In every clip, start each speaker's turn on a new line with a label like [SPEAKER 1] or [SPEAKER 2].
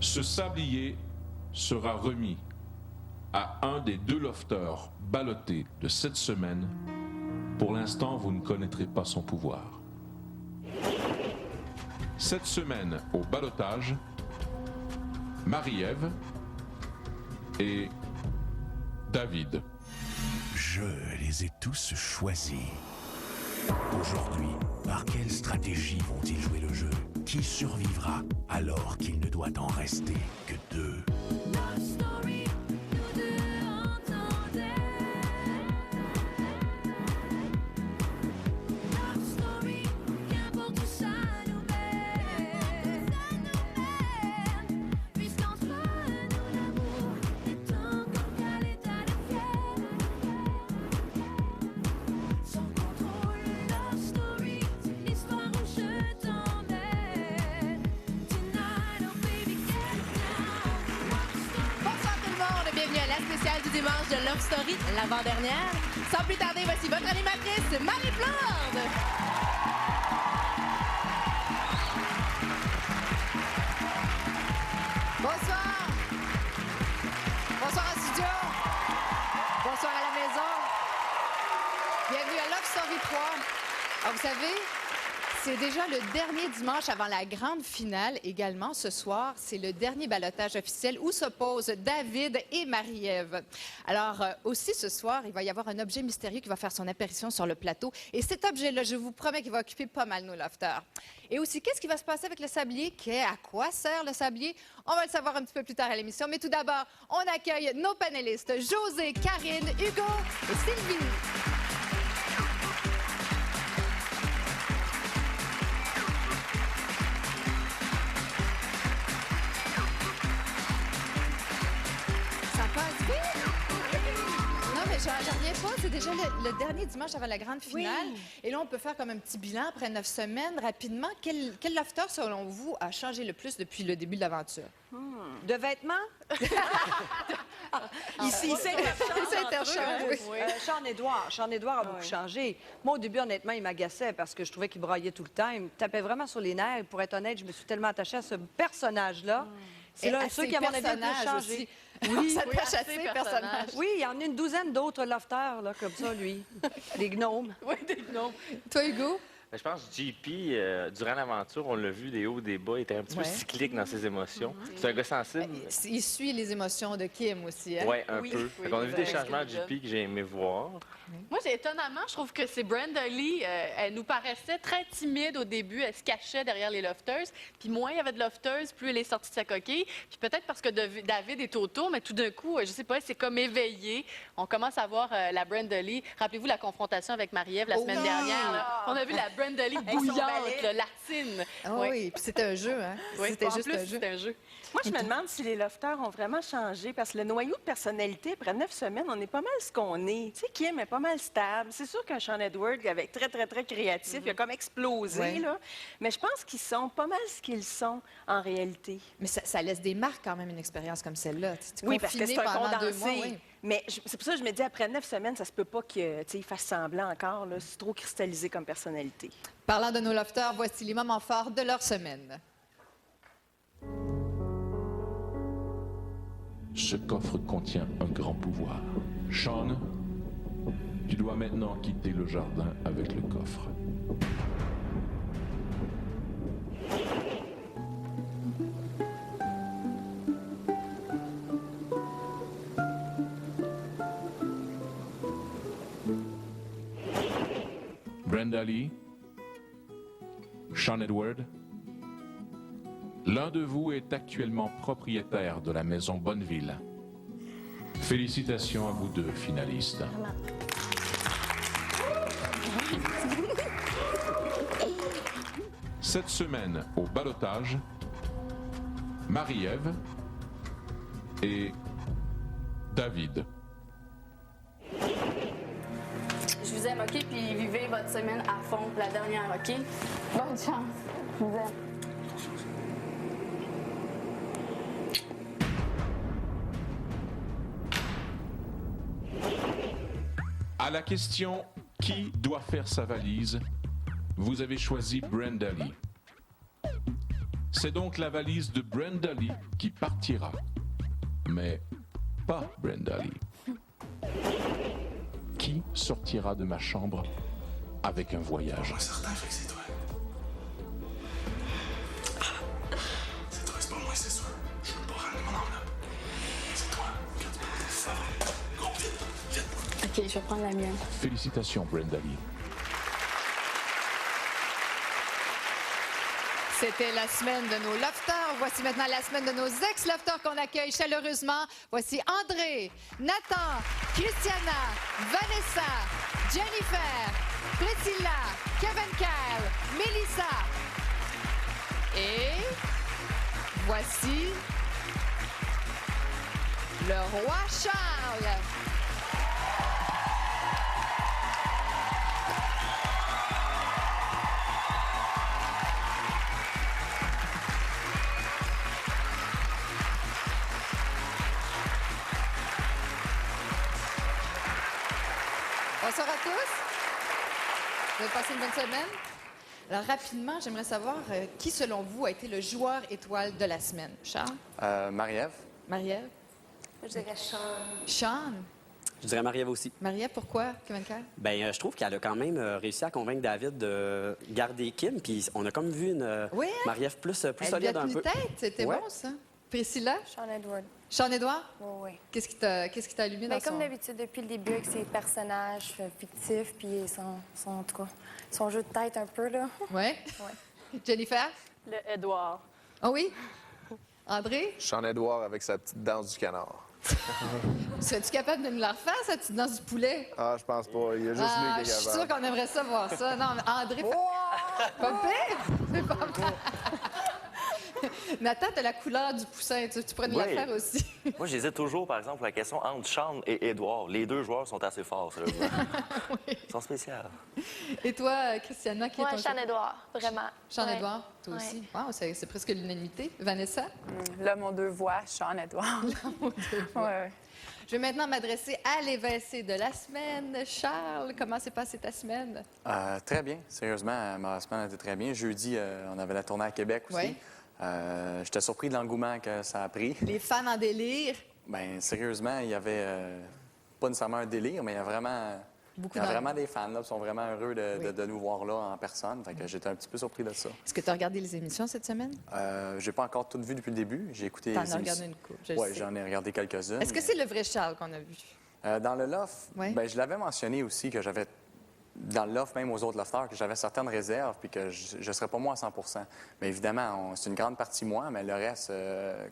[SPEAKER 1] Ce sablier sera remis à un des 2 lofters ballottés de cette semaine. Pour l'instant, vous ne connaîtrez pas son pouvoir. Cette semaine, au ballottage, Marie-Ève et David.
[SPEAKER 2] Je les ai tous choisis. Aujourd'hui, par quelle stratégie vont-ils jouer le jeu? Qui survivra alors qu'il ne doit en rester que 2?
[SPEAKER 3] Du dimanche de Love Story, l'avant-dernière. Sans plus tarder, voici votre animatrice, Marie-Plante. Bonsoir. Bonsoir en studio. Bonsoir à la maison. Bienvenue à Love Story 3. Alors, vous savez, c'est déjà le dernier dimanche avant la grande finale. Également, ce soir, c'est le dernier ballottage officiel où s'opposent David et Marie-Ève. Alors, aussi ce soir, il va y avoir un objet mystérieux qui va faire son apparition sur le plateau. Et cet objet-là, je vous promets qu'il va occuper pas mal nos lofters. Et aussi, qu'est-ce qui va se passer avec le sablier? À quoi sert le sablier? On va le savoir un petit peu plus tard à l'émission. Mais tout d'abord, on accueille nos panélistes, José, Karine, Hugo et Sylvie. J'en reviens pas, c'est déjà le dernier dimanche avant la grande finale. Oui. Et là, on peut faire comme un petit bilan après 9 semaines. Rapidement, quel lofter, selon vous, a changé le plus depuis le début de l'aventure?
[SPEAKER 4] De vêtements?
[SPEAKER 3] Ici, c'est interchange.
[SPEAKER 4] Sean-Édouard a beaucoup changé. Moi, au début, honnêtement, il m'agaçait parce que je trouvais qu'il braillait tout le temps. Il me tapait vraiment sur les nerfs. Pour être honnête, je me suis tellement attachée à ce personnage-là. C'est l'un de ceux qui, à mon avis, a le plus changé.
[SPEAKER 3] Oui, ça t'attache à ces personnages.
[SPEAKER 4] Oui, il y en a une douzaine d'autres lofters, là, comme ça, lui. Des gnomes.
[SPEAKER 3] Oui, des gnomes. Toi, Hugo?
[SPEAKER 5] Je pense que JP, durant l'aventure, on l'a vu des hauts, des bas, il était un petit peu cyclique dans ses émotions. C'est un gars sensible.
[SPEAKER 3] Il suit les émotions de Kim aussi. Hein?
[SPEAKER 5] Ouais, un peu. On a vu des changements de JP que j'ai aimé voir.
[SPEAKER 6] Moi, étonnamment, je trouve que c'est Brenda Lee. Elle nous paraissait très timide au début. Elle se cachait derrière les lofters. Puis moins il y avait de lofters, plus elle est sortie de sa coquille. Puis peut-être parce que David est autour, mais tout d'un coup, je sais pas, c'est comme éveillé. On commence à voir la Brenda Lee. Rappelez-vous la confrontation avec Marie-Ève la semaine dernière. Là. On a vu la Brenda Lee bouillante, latine.
[SPEAKER 3] Oui, puis c'était un jeu, hein?
[SPEAKER 6] Oui,
[SPEAKER 3] c'était juste un jeu.
[SPEAKER 6] C'était un jeu.
[SPEAKER 7] Moi, je me demande si les lofters ont vraiment changé, parce que le noyau de personnalité, après 9 semaines, on est pas mal ce qu'on est. Tu sais, Kim est pas mal stable. C'est sûr qu'un Sean Edward, avec très, très, très créatif, il a comme explosé, là. Mais je pense qu'ils sont pas mal ce qu'ils sont en réalité.
[SPEAKER 3] Mais ça laisse des marques quand même, une expérience comme celle-là.
[SPEAKER 7] Oui, parce que c'est un condensé.
[SPEAKER 3] 2 mois, oui.
[SPEAKER 7] Mais c'est pour ça que je me dis, après 9 semaines, ça se peut pas qu'il fasse semblant encore. Là. C'est trop cristallisé comme personnalité.
[SPEAKER 3] Parlant de nos lofters, voici les moments forts de leur semaine.
[SPEAKER 1] Ce coffre contient un grand pouvoir. Sean, tu dois maintenant quitter le jardin avec le coffre. Brenda Lee, Sean Edward, l'un de vous est actuellement propriétaire de la maison Bonneville. Félicitations à vous deux finalistes. Cette semaine, au ballottage, Marie-Ève et David.
[SPEAKER 8] Je vous aime, OK? Puis vivez votre semaine à fond, la dernière, OK? Bonne chance. Je vous aime.
[SPEAKER 1] À la question « Qui doit faire sa valise ?», vous avez choisi Brenda Lee. C'est donc la valise de Brenda Lee qui partira. Mais pas Brenda Lee. Qui sortira de ma chambre avec un voyage?
[SPEAKER 2] Moi, certain, fait que c'est toi. C'est toi, c'est pas moi, c'est sûr. Je veux pas ramener mon enveloppe. C'est toi. Quand tu parles, ça va. Gros, vite, vite.
[SPEAKER 8] OK, je vais prendre la mienne.
[SPEAKER 1] Félicitations, Brenda Lee.
[SPEAKER 3] C'était la semaine de nos lofters. Voici maintenant la semaine de nos ex-lofters qu'on accueille chaleureusement. Voici André, Nathan, Christiana, Vanessa, Jennifer, Priscilla, Kevin Kyle, Melissa. Et voici le roi Charles. Bonsoir à tous. Vous avez passé une bonne semaine? Alors, rapidement, j'aimerais savoir qui, selon vous, a été le joueur étoile de la semaine? Charles?
[SPEAKER 9] Marie-Ève.
[SPEAKER 3] Marie-Ève?
[SPEAKER 10] Je dirais Sean.
[SPEAKER 3] Sean?
[SPEAKER 11] Je dirais Marie-Ève aussi.
[SPEAKER 3] Marie-Ève, pourquoi, Kevin Kerr?
[SPEAKER 11] Bien, je trouve qu'elle a quand même réussi à convaincre David de garder Kim. Puis on a comme vu une
[SPEAKER 3] Oui, hein?
[SPEAKER 11] Marie-Ève plus
[SPEAKER 3] Elle lui a
[SPEAKER 11] solide un
[SPEAKER 3] tenu
[SPEAKER 11] peu.
[SPEAKER 3] tête, c'était
[SPEAKER 11] Ouais.
[SPEAKER 3] bon, ça. Priscilla?
[SPEAKER 10] Sean Edward.
[SPEAKER 3] Sean-Édouard?
[SPEAKER 10] Oui, oui.
[SPEAKER 3] Qu'est-ce qui t'a allumé
[SPEAKER 10] Ben,
[SPEAKER 3] dans
[SPEAKER 10] comme
[SPEAKER 3] son...
[SPEAKER 10] d'habitude, depuis le début, avec ses personnages fictifs, puis en tout cas, son jeu de tête un peu, là.
[SPEAKER 3] Oui? Jennifer?
[SPEAKER 6] Le Edouard.
[SPEAKER 3] Ah oui? André?
[SPEAKER 9] Sean-Édouard avec sa petite danse du canard.
[SPEAKER 3] Serais-tu capable de nous la refaire, cette petite danse du poulet?
[SPEAKER 9] Ah, je pense pas. Il y a juste
[SPEAKER 3] Ah,
[SPEAKER 9] lui qui
[SPEAKER 3] je
[SPEAKER 9] est
[SPEAKER 3] suis
[SPEAKER 9] capable.
[SPEAKER 3] sûre qu'on aimerait ça voir ça. Non, mais André... Pas pire? C'est pas mal. Nathan, t'as la couleur du poussin. Tu pourrais nous la
[SPEAKER 12] Oui.
[SPEAKER 3] faire aussi.
[SPEAKER 12] Moi, j'hésite toujours, par exemple, la question entre Sean et Édouard. Les deux joueurs sont assez forts, sérieusement. Ils sont spéciaux.
[SPEAKER 3] Et toi, Christiana, qui est
[SPEAKER 10] Moi,
[SPEAKER 3] ton
[SPEAKER 10] Sean Edward, vraiment.
[SPEAKER 3] Sean-Édouard,
[SPEAKER 10] Ouais.
[SPEAKER 3] toi
[SPEAKER 10] Ouais.
[SPEAKER 3] aussi. Wow, c'est presque l'unanimité. Vanessa?
[SPEAKER 13] Là, mon deux voix, Sean Edward. Ouais.
[SPEAKER 3] Je vais maintenant m'adresser à l'évincé de la semaine. Charles, comment s'est passée ta semaine?
[SPEAKER 9] Très bien. Sérieusement, ma semaine a été très bien. Jeudi, on avait la tournée à Québec aussi.
[SPEAKER 3] Oui.
[SPEAKER 9] J'étais surpris de l'engouement que ça a pris.
[SPEAKER 3] Les fans en délire.
[SPEAKER 9] Bien, sérieusement, il y avait pas nécessairement un délire, mais il y a vraiment...
[SPEAKER 3] Beaucoup
[SPEAKER 9] Il y a
[SPEAKER 3] d'en-
[SPEAKER 9] vraiment des fans là, qui sont vraiment heureux de,
[SPEAKER 3] Oui.
[SPEAKER 9] de nous voir là en personne. Fait que j'étais un petit peu surpris de ça.
[SPEAKER 3] Est-ce que tu as regardé les émissions cette semaine?
[SPEAKER 9] J'ai pas encore tout vu depuis le début. J'ai écouté
[SPEAKER 3] T'en
[SPEAKER 9] les
[SPEAKER 3] as regardé
[SPEAKER 9] émissions.
[SPEAKER 3] une couple, je le
[SPEAKER 9] Oui,
[SPEAKER 3] sais.
[SPEAKER 9] j'en ai regardé quelques-unes.
[SPEAKER 3] Est-ce que c'est le vrai Charles qu'on a vu?
[SPEAKER 9] Dans le loft,
[SPEAKER 3] Ouais.
[SPEAKER 9] ben, je l'avais mentionné aussi que j'avais, dans le loft, même aux autres lofters, que j'avais certaines réserves puis que je ne serais pas moi à 100 Mais évidemment, c'est une grande partie moi, mais le reste,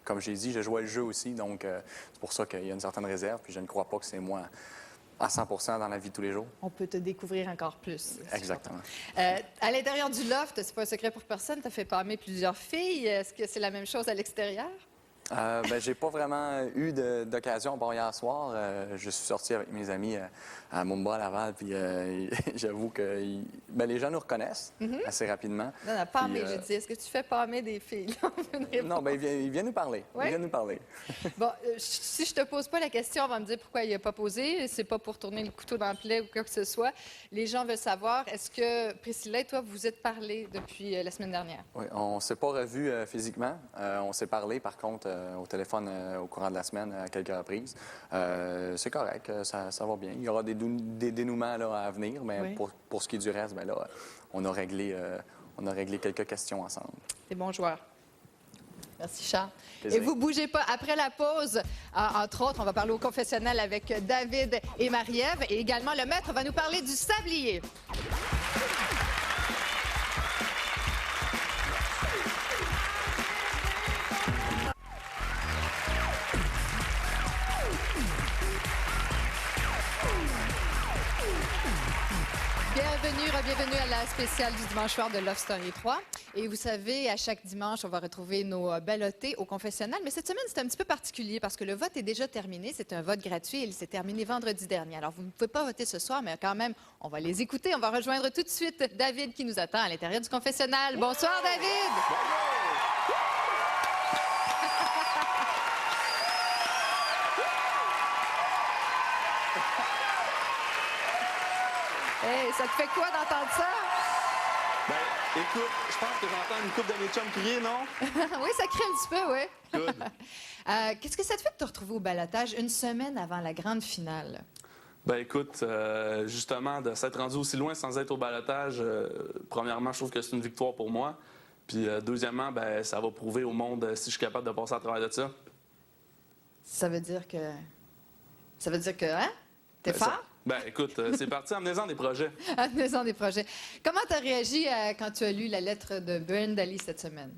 [SPEAKER 9] comme j'ai dit, je jouais le jeu aussi. Donc, c'est pour ça qu'il y a une certaine réserve. Puis je ne crois pas que c'est moi à 100 dans la vie de tous les jours.
[SPEAKER 3] On peut te découvrir encore plus.
[SPEAKER 9] Exactement.
[SPEAKER 3] À l'intérieur du loft, c'est pas un secret pour personne, tu as fait palmer plusieurs filles. Est-ce que c'est la même chose à l'extérieur?
[SPEAKER 9] Ben, j'ai pas vraiment eu d'occasion. Bon, hier soir, je suis sorti avec mes amis à Mumba, à Laval, puis j'avoue que les gens nous reconnaissent assez rapidement.
[SPEAKER 3] Non, non, palmer,
[SPEAKER 9] Puis,
[SPEAKER 3] j'ai dit. Est-ce que tu fais palmer des filles?
[SPEAKER 9] Non, ben, ils viennent nous parler.
[SPEAKER 3] Ouais?
[SPEAKER 9] Ils viennent nous parler.
[SPEAKER 3] Bon, si je te pose pas la question, on va me dire pourquoi il n'a pas posé. C'est pas pour tourner le couteau dans le plaid ou quoi que ce soit. Les gens veulent savoir, est-ce que Priscilla et toi, vous êtes parlé depuis la semaine dernière?
[SPEAKER 9] Oui, on s'est pas revus physiquement. On s'est parlé, par contre, au téléphone au courant de la semaine à quelques reprises. C'est correct, ça va bien. Il y aura des dénouements là, à venir, mais
[SPEAKER 3] Oui.
[SPEAKER 9] pour ce qui est du reste, ben, là, on a réglé quelques questions ensemble.
[SPEAKER 3] Des bons joueurs. Merci, Charles.
[SPEAKER 9] Plaisir.
[SPEAKER 3] Et vous bougez pas. Après la pause, entre autres, on va parler au confessionnal avec David et Marie-Ève. Et également, le maître va nous parler du sablier. Bienvenue à la spéciale du dimanche soir de Love Story 3. Et vous savez, à chaque dimanche, on va retrouver nos ballottés au confessionnal. Mais cette semaine, c'est un petit peu particulier parce que le vote est déjà terminé. C'est un vote gratuit et il s'est terminé vendredi dernier. Alors, vous ne pouvez pas voter ce soir, mais quand même, on va les écouter. On va rejoindre tout de suite David qui nous attend à l'intérieur du confessionnal. Bonsoir, David! Hey, ça te fait quoi d'entendre ça?
[SPEAKER 12] Ben,
[SPEAKER 14] Écoute, je pense que j'entends une couple de mes chums crier, non?
[SPEAKER 3] Oui, ça crie un petit peu, oui.
[SPEAKER 14] Good.
[SPEAKER 3] Qu'est-ce que ça te fait de te retrouver au balotage une semaine avant la grande finale?
[SPEAKER 14] Ben écoute, justement, de s'être rendu aussi loin sans être au balotage, premièrement, je trouve que c'est une victoire pour moi. Puis deuxièmement, ben ça va prouver au monde si je suis capable de passer à travers de ça.
[SPEAKER 3] Ça veut dire que... hein? T'es
[SPEAKER 14] Ben,
[SPEAKER 3] fort?
[SPEAKER 14] Ben écoute, c'est parti, amenez-en des projets.
[SPEAKER 3] Amenez-en des projets. Comment t'as réagi quand tu as lu la lettre de Brenda Lee cette semaine?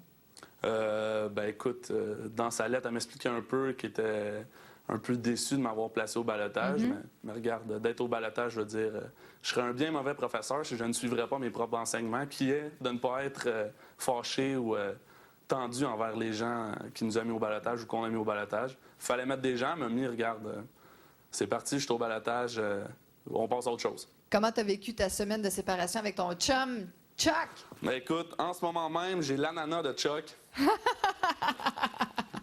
[SPEAKER 14] Ben écoute, dans sa lettre, elle m'expliquait un peu qu'elle était un peu déçue de m'avoir placé au balotage. Mais regarde, d'être au balotage, je veux dire, je serais un bien mauvais professeur si je ne suivrais pas mes propres enseignements, qui est de ne pas être fâché ou tendu envers les gens qui nous ont mis au balotage ou qu'on a mis au balotage. Fallait mettre des gens, mais mis, regarde, c'est parti, je suis au balotage, on passe à autre chose.
[SPEAKER 3] Comment t'as vécu ta semaine de séparation avec ton chum, Chuck?
[SPEAKER 14] Ben écoute, en ce moment même, j'ai l'ananas de Chuck.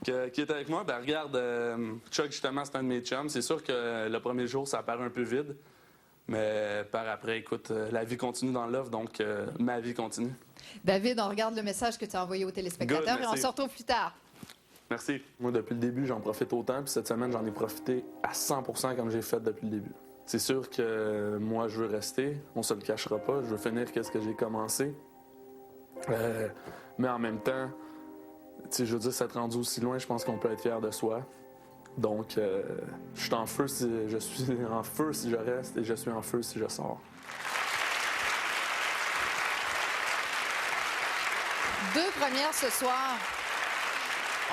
[SPEAKER 14] Qui est avec moi. Ben regarde, Chuck, justement, c'est un de mes chums. C'est sûr que le premier jour, ça paraît un peu vide. Mais par après, écoute, la vie continue dans l'offre, donc ma vie continue.
[SPEAKER 3] David, on regarde le message que tu as envoyé aux téléspectateurs et on se retrouve plus tard.
[SPEAKER 14] Merci. Moi, depuis le début, j'en profite autant. Puis cette semaine, j'en ai profité à 100 % comme j'ai fait depuis le début. C'est sûr que moi, je veux rester. On se le cachera pas. Je veux finir ce que j'ai commencé. Mais en même temps, je veux dire, s'être rendu aussi loin, je pense qu'on peut être fier de soi. Donc, je suis en feu si je suis en feu si je reste et je suis en feu si je sors.
[SPEAKER 3] Deux premières ce soir.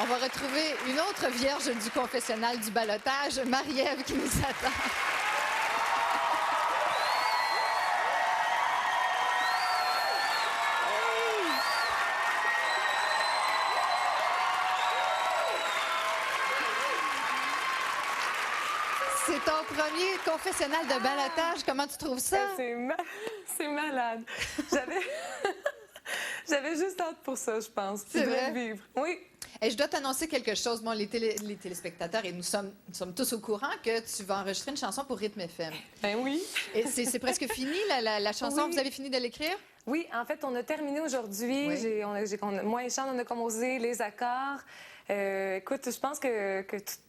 [SPEAKER 3] On va retrouver une autre vierge du confessionnal du balotage, Marie-Ève, qui nous attend. C'est ton premier confessionnal de balotage. Comment tu trouves ça?
[SPEAKER 13] C'est malade. J'avais juste hâte pour ça, je pense.
[SPEAKER 3] C'est vrai?
[SPEAKER 13] Vivre. Oui.
[SPEAKER 3] Et je dois t'annoncer quelque chose. Bon, les téléspectateurs, et nous sommes tous au courant que tu vas enregistrer une chanson pour Rythme FM.
[SPEAKER 13] Ben oui.
[SPEAKER 3] Et c'est presque fini, la chanson.
[SPEAKER 13] Oui.
[SPEAKER 3] Vous avez fini de l'écrire?
[SPEAKER 13] Oui, en fait, on a terminé aujourd'hui.
[SPEAKER 3] Oui.
[SPEAKER 13] Moi et Sean, on a composé les accords. Écoute, je pense que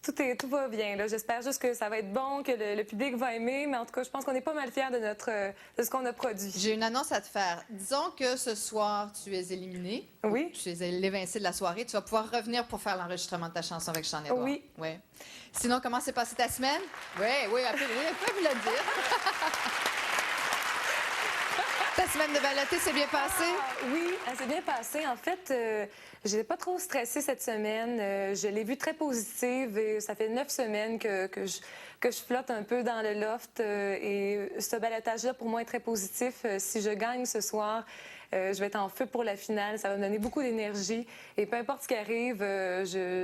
[SPEAKER 13] tout va bien. J'espère juste que ça va être bon, que le public va aimer. Mais en tout cas, je pense qu'on est pas mal fiers de ce qu'on a produit.
[SPEAKER 3] J'ai une annonce à te faire. Disons que ce soir, tu es éliminé.
[SPEAKER 13] Oui.
[SPEAKER 3] Tu es l'évincé de la soirée. Tu vas pouvoir revenir pour faire l'enregistrement de ta chanson avec Sean-Édouard.
[SPEAKER 13] Oui.
[SPEAKER 3] Ouais. Sinon, comment s'est passée ta semaine? Oui, elle peut vous le dire. Ta semaine de baloté s'est bien passée?
[SPEAKER 13] Oui, elle s'est bien passée. En fait, je n'étais pas trop stressée cette semaine. Je l'ai vue très positive et ça fait 9 semaines que je flotte un peu dans le loft. Et ce balotage-là, pour moi, est très positif. Si je gagne ce soir, je vais être en feu pour la finale. Ça va me donner beaucoup d'énergie. Et peu importe ce qui arrive,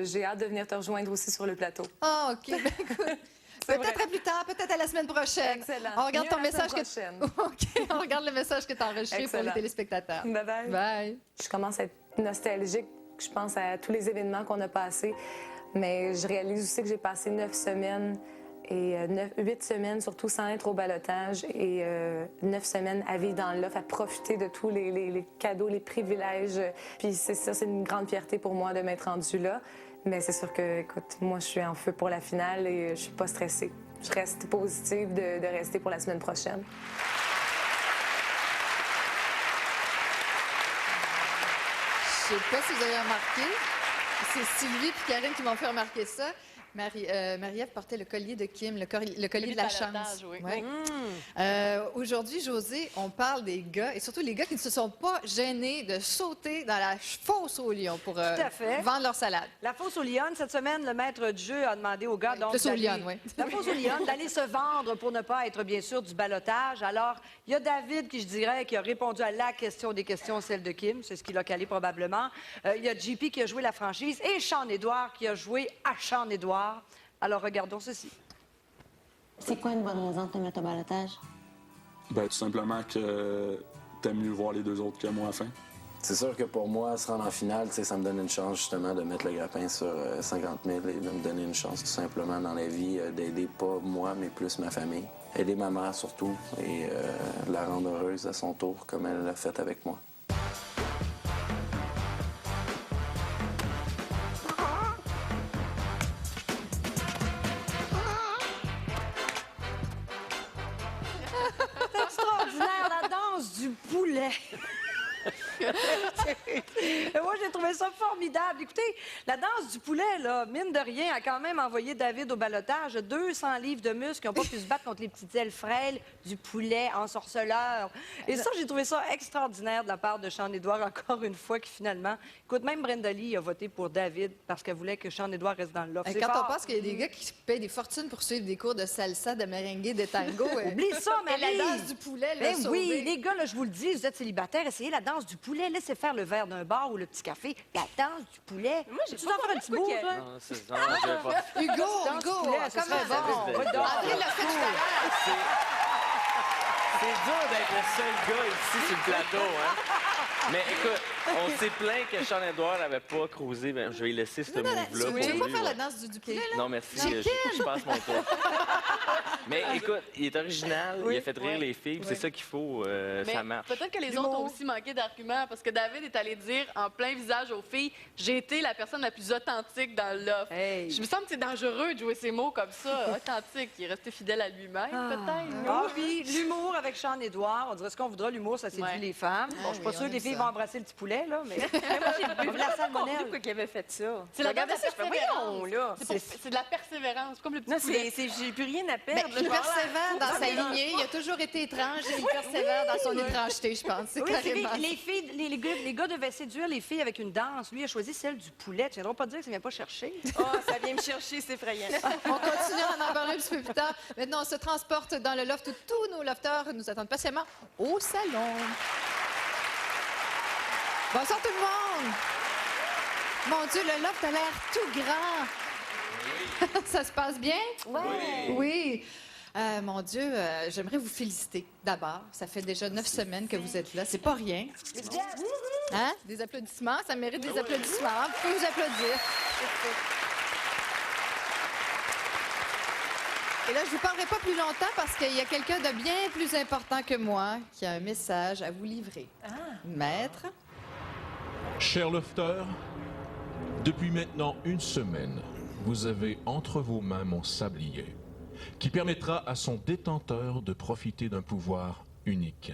[SPEAKER 13] j'ai hâte de venir te rejoindre aussi sur le plateau.
[SPEAKER 3] Ah, OK. Ben, écoute. Peut-être à plus tard, peut-être à la semaine prochaine.
[SPEAKER 13] Excellent.
[SPEAKER 3] On regarde ton
[SPEAKER 13] Mieux
[SPEAKER 3] message
[SPEAKER 13] que...
[SPEAKER 3] OK, on regarde le message que tu as enregistré pour les téléspectateurs.
[SPEAKER 13] Bye-bye.
[SPEAKER 3] Bye.
[SPEAKER 13] Je commence à être nostalgique. Je pense à tous les événements qu'on a passés. Mais je réalise aussi que j'ai passé 9 semaines et 8 semaines surtout sans être au balotage et 9 semaines à vivre dans l'offre, à profiter de tous les cadeaux, les privilèges. Puis c'est une grande fierté pour moi de m'être rendue là. Mais c'est sûr que, écoute, moi, je suis en feu pour la finale et je suis pas stressée. Je reste positive de rester pour la semaine prochaine.
[SPEAKER 3] Je sais pas si vous avez remarqué, c'est Sylvie et Karine qui m'ont fait remarquer ça. Marie-Ève portait le collier de Kim, le collier de la chance.
[SPEAKER 6] Oui.
[SPEAKER 3] Ouais. Aujourd'hui, Josée, on parle des gars, et surtout les gars qui ne se sont pas gênés de sauter dans la fosse aux lions pour vendre leur salade.
[SPEAKER 4] La fosse aux lions, cette semaine, le maître du jeu a demandé aux gars donc,
[SPEAKER 3] La
[SPEAKER 4] fosse aux lions, d'aller se vendre pour ne pas être, bien sûr, du balotage. Alors, il y a David, qui, je dirais, qui a répondu à la question des questions, celle de Kim. C'est ce qu'il a calé probablement. Il y a JP qui a joué la franchise et Sean-Édouard qui a joué à Sean-Édouard. Alors, regardons ceci.
[SPEAKER 15] C'est quoi une bonne raison de te mettre au balotage?
[SPEAKER 14] Ben, tout simplement que t'aimes mieux voir les deux autres que moi à la fin.
[SPEAKER 16] C'est sûr que pour moi, se rendre en finale, ça me donne une chance justement de mettre le grappin sur 50 000 et de me donner une chance tout simplement dans la vie d'aider pas moi, mais plus ma famille. Aider ma mère surtout et la rendre heureuse à son tour comme elle l'a fait avec moi.
[SPEAKER 4] Moi, j'ai trouvé ça formidable. Écoutez, la danse du poulet, là, mine de rien, a quand même envoyé David au balotage. 200 livres de muscles qui n'ont pas pu se battre contre les petites ailes frêles du poulet ensorceleur. Et ça, j'ai trouvé ça extraordinaire de la part de Sean-Édouard, encore une fois, qui finalement... Écoute, même Brenda Lee a voté pour David parce qu'elle voulait que Sean-Édouard reste dans le loft.
[SPEAKER 3] Quand on pense qu'il y a des gars qui payent des fortunes pour suivre des cours de salsa, de merengue, de tango...
[SPEAKER 4] Oublie ça,
[SPEAKER 3] mais la danse du poulet, là,
[SPEAKER 4] oui, les gars, là, je vous le dis, vous êtes célibataires, essayez la danse du poulet. Laissez faire le verre d'un bar ou le petit café. La danse du poulet. Moi, j'ai faire un petit bout, toi.
[SPEAKER 5] Non, c'est ça. Je vais pas.
[SPEAKER 3] Hugo,
[SPEAKER 4] ça serait bon.
[SPEAKER 3] André l'a fait tout à l'heure.
[SPEAKER 5] C'est dur d'être le seul gars ici sur le plateau, hein? Mais écoute, on s'est plaint que Sean-Édouard n'avait pas cruisé. Ben, je vais y laisser ce move-là.
[SPEAKER 3] Tu veux pas faire la danse du poulet, là?
[SPEAKER 5] Non, merci. Je passe mon tour. Mais écoute, il est original, il a fait rire les filles, c'est ça qu'il faut, ça marche.
[SPEAKER 6] Peut-être que les autres ont aussi manqué d'arguments, parce que David est allé dire en plein visage aux filles « J'ai été la personne la plus authentique dans le loft.
[SPEAKER 4] Hey.
[SPEAKER 6] Je me semble que c'est dangereux de jouer ces mots comme ça, authentique. Il est resté fidèle à lui-même, peut-être.
[SPEAKER 4] Ah oui, l'humour avec Sean-Édouard. On dirait ce qu'on voudra, l'humour, ça séduit les femmes. Bon, je suis pas sûre que les filles vont embrasser le petit poulet, là, mais... Moi, j'ai vu la salmonelle.
[SPEAKER 7] Pourquoi qu'il avait fait ça?
[SPEAKER 6] C'est la
[SPEAKER 7] Regardez ça, je fais, voyons, là.
[SPEAKER 6] C'est de la persévérance, comme le petit
[SPEAKER 7] Non,
[SPEAKER 6] poulet.
[SPEAKER 7] j'ai plus rien à perdre.
[SPEAKER 3] Il persévère dans sa lignée. Il a toujours été étrange et il persévère dans son étrangeté, je pense. C'est carrément
[SPEAKER 4] les filles, les gars devaient séduire les filles avec une danse. Lui, il a choisi celle du poulet. Tu viendras pas dire que ça vient pas chercher.
[SPEAKER 7] Oh, ça vient me chercher, c'est effrayant.
[SPEAKER 3] On continue à en parler un petit peu plus tard. Maintenant, on se transporte dans le loft où tous nos lofteurs nous attendent patiemment au salon. Bonsoir tout le monde! Mon Dieu, le loft a l'air tout grand. Ça se passe bien? Oui. Mon Dieu, j'aimerais vous féliciter d'abord. Ça fait déjà 9 semaines que vous êtes là. C'est pas rien. Hein? Des applaudissements? Ça mérite des applaudissements. Vous pouvez vous applaudir. Et là, je vous parlerai pas plus longtemps parce qu'il y a quelqu'un de bien plus important que moi qui a un message à vous livrer. Maître?
[SPEAKER 1] Chers lofters, depuis maintenant 1 semaine, vous avez entre vos mains mon sablier, qui permettra à son détenteur de profiter d'un pouvoir unique.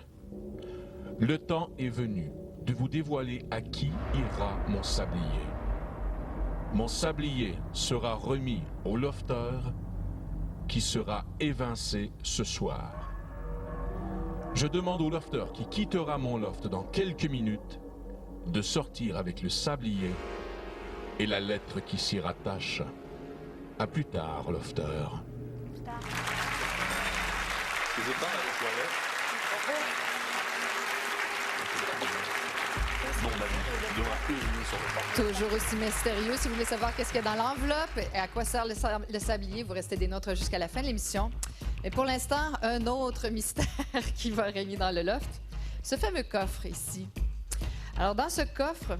[SPEAKER 1] Le temps est venu de vous dévoiler à qui ira mon sablier. Mon sablier sera remis au lofter qui sera évincé ce soir. Je demande au lofter qui quittera mon loft dans quelques minutes de sortir avec le sablier et la lettre qui s'y rattache. À plus tard, lofter.
[SPEAKER 3] Toujours aussi mystérieux. Si vous voulez savoir qu'est-ce qu'il y a dans l'enveloppe et à quoi sert le sablier, vous restez des nôtres jusqu'à la fin de l'émission. Mais pour l'instant, un autre mystère qui va régner dans le loft. Ce fameux coffre ici. Alors, dans ce coffre,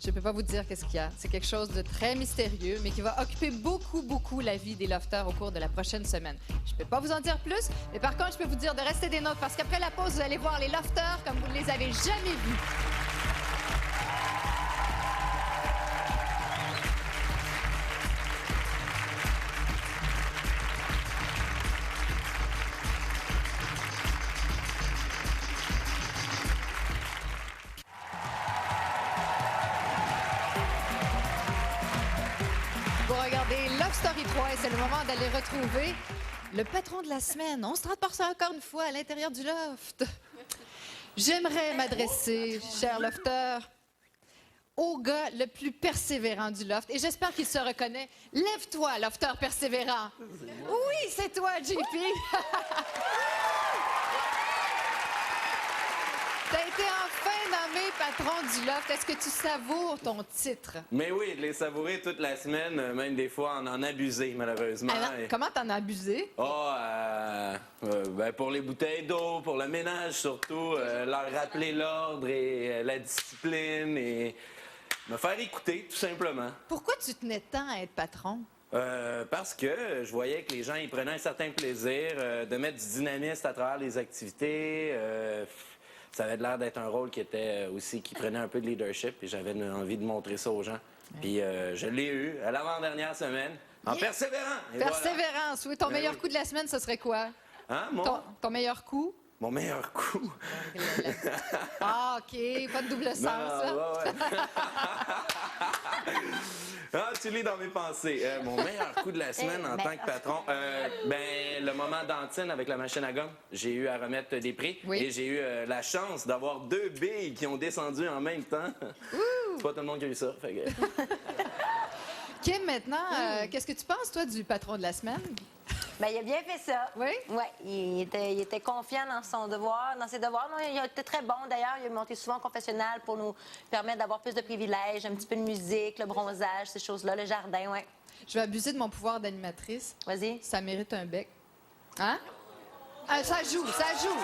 [SPEAKER 3] je ne peux pas vous dire qu'est-ce qu'il y a. C'est quelque chose de très mystérieux, mais qui va occuper beaucoup la vie des lofters au cours de la prochaine semaine. Je ne peux pas vous en dire plus, mais par contre, je peux vous dire de rester des nôtres parce qu'après la pause, vous allez voir les lofters comme vous ne les avez jamais vus. C'est le moment d'aller retrouver le patron de la semaine. On se transporte encore une fois à l'intérieur du loft. J'aimerais m'adresser, cher lofter, au gars le plus persévérant du loft. Et j'espère qu'il se reconnaît. Lève-toi, lofter persévérant. Oui, c'est toi, JP. T'as été enfin nommé patron du loft. Est-ce que tu savoures ton titre?
[SPEAKER 16] Mais oui, de les savourer toute la semaine, même des fois en abuser, malheureusement.
[SPEAKER 3] Alors, comment t'en as abusé?
[SPEAKER 16] Ben pour les bouteilles d'eau, pour le ménage surtout, leur rappeler l'ordre et la discipline et me faire écouter, tout simplement.
[SPEAKER 3] Pourquoi tu tenais tant à être patron?
[SPEAKER 16] Parce que je voyais que les gens ils prenaient un certain plaisir de mettre du dynamisme à travers les activités. Ça avait l'air d'être un rôle qui était aussi, qui prenait un peu de leadership, et j'avais envie de montrer ça aux gens. Puis je l'ai eu à l'avant-dernière semaine, en persévérant. Et
[SPEAKER 3] Persévérance, oui. Ton meilleur coup de la semaine, ce serait quoi?
[SPEAKER 16] Hein,
[SPEAKER 3] ton meilleur coup?
[SPEAKER 16] Mon meilleur coup.
[SPEAKER 3] Ah, OK. Pas de double sens, là.
[SPEAKER 16] Ouais. Ah, tu lis dans mes pensées. Mon meilleur coup de la semaine en tant que patron, le moment d'Antine avec la machine à gomme. J'ai eu à remettre des prix et j'ai eu la chance d'avoir 2 billes qui ont descendu en même temps. C'est pas tout le monde qui a eu ça. Fait que...
[SPEAKER 3] Kim, maintenant, qu'est-ce que tu penses, toi, du patron de la semaine?
[SPEAKER 17] Bien, il a bien fait ça.
[SPEAKER 3] Oui?
[SPEAKER 17] Oui, il était confiant dans ses devoirs. Non, il a été très bon. D'ailleurs, il est monté souvent au confessionnal pour nous permettre d'avoir plus de privilèges, un petit peu de musique, le bronzage, ces choses-là, le jardin, oui.
[SPEAKER 3] Je vais abuser de mon pouvoir d'animatrice.
[SPEAKER 17] Vas-y.
[SPEAKER 3] Ça mérite un bec. Hein? Ah, ça joue. Sur la joue.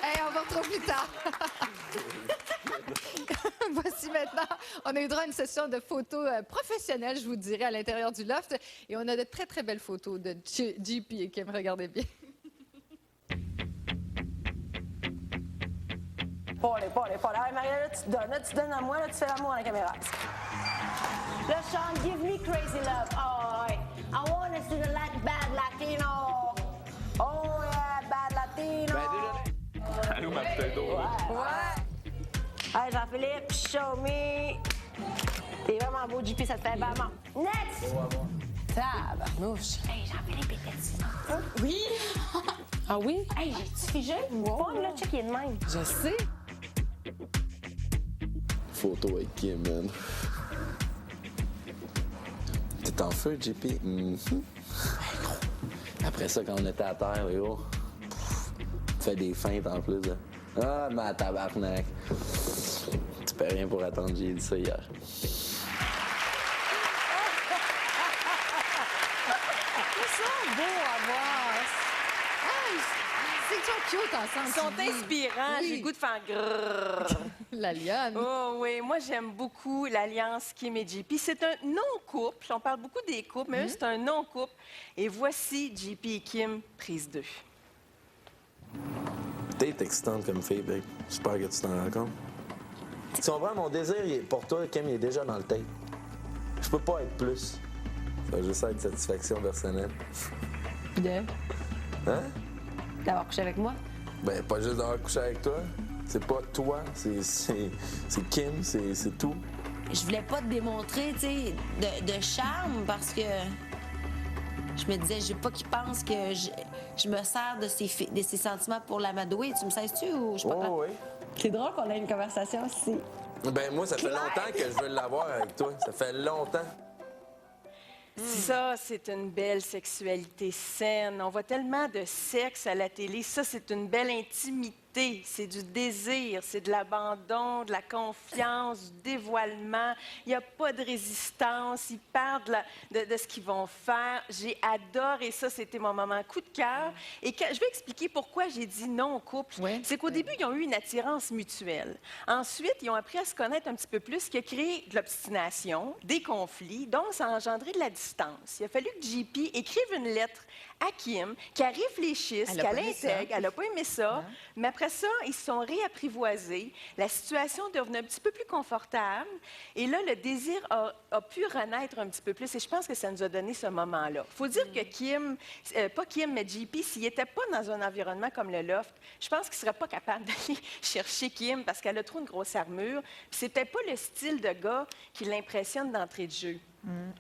[SPEAKER 3] Hey, on va retrouver plus tard. Voici maintenant, on a eu droit à une session de photos professionnelles, je vous dirais, à l'intérieur du loft. Et on a de très, très belles photos de JP et Kim. Regardez bien.
[SPEAKER 17] Pas les. Allez, Maria, là, tu donnes à moi, là, tu fais l'amour à la caméra. Là, Sean, give me crazy love. Oh, ouais. I wanna see the bad Latino. Oh, yeah, bad Latino.
[SPEAKER 5] Allô, ma bouteille d'eau.
[SPEAKER 17] Ouais. Allez, Jean-Philippe, show me. T'es vraiment beau, JP, ça te fait vraiment. Next! Tabarnouche. Hey, Jean-Philippe est petit. Oui?
[SPEAKER 13] Ah oui?
[SPEAKER 17] Hey, j'ai-tu figé? Wow. Là, check, il est de même.
[SPEAKER 3] Je sais.
[SPEAKER 16] Photo avec Kim, man. T'es en feu, JP? Après ça, quand on était à terre, yo, tu fais des feintes en plus. Là. Ah, ma tabarnak. Tu peux rien pour attendre, j'ai dit ça hier.
[SPEAKER 3] C'est ça, beau à voir. C'est qu'ils sont cute ensemble.
[SPEAKER 7] Ils sont inspirants.
[SPEAKER 3] Oui.
[SPEAKER 7] J'ai le goût de faire grrrr.
[SPEAKER 3] La lionne.
[SPEAKER 7] Oh oui, moi j'aime beaucoup l'alliance Kim et JP. C'est un non-couple. On parle beaucoup des couples, mais eux, c'est un non-couple. Et voici JP et Kim, prise 2.
[SPEAKER 16] T'es excitante comme fille, babe. J'espère que tu t'en rends compte. Tu comprends, mon désir pour toi, Kim, il est déjà dans le tape. Je peux pas être plus. Ça va juste être satisfaction personnelle.
[SPEAKER 17] De?
[SPEAKER 16] Hein?
[SPEAKER 17] D'avoir couché avec moi?
[SPEAKER 16] Ben, pas juste d'avoir couché avec toi. C'est pas toi, c'est Kim, c'est tout.
[SPEAKER 17] Je voulais pas te démontrer, tu sais, de charme parce que je me disais, je veux pas qu'ils pensent que je me sers de ses sentiments pour l'amadouer. Tu me sais-tu ou je sais pas?
[SPEAKER 16] Oh, oui.
[SPEAKER 17] C'est drôle qu'on ait une conversation ici.
[SPEAKER 16] Ben, moi, ça fait longtemps que je veux l'avoir avec toi. Ça fait longtemps.
[SPEAKER 7] Ça, c'est une belle sexualité saine. On voit tellement de sexe à la télé. Ça, c'est une belle intimité. C'est du désir, c'est de l'abandon, de la confiance, du dévoilement. Il n'y a pas de résistance. Ils parlent de ce qu'ils vont faire. J'ai adoré ça. C'était mon moment coup de cœur. Et je vais expliquer pourquoi j'ai dit non au couple. C'est qu'au début, ils ont eu une attirance mutuelle. Ensuite, ils ont appris à se connaître un petit peu plus, ce qui a créé de l'obstination, des conflits. Donc, ça a engendré de la distance. Il a fallu que JP écrive une lettre à Kim, qu'elle réfléchisse, qu'elle l'intègre. Elle n'a pas aimé ça. Mais après ça, ils se sont réapprivoisés. La situation est devenue un petit peu plus confortable. Et là, le désir a pu renaître un petit peu plus. Et je pense que ça nous a donné ce moment-là. Il faut dire que Kim, pas Kim, mais JP, s'il n'était pas dans un environnement comme le loft, je pense qu'il ne serait pas capable d'aller chercher Kim parce qu'elle a trop une grosse armure. Puis c'est peut-être pas le style de gars qui l'impressionne d'entrée de jeu.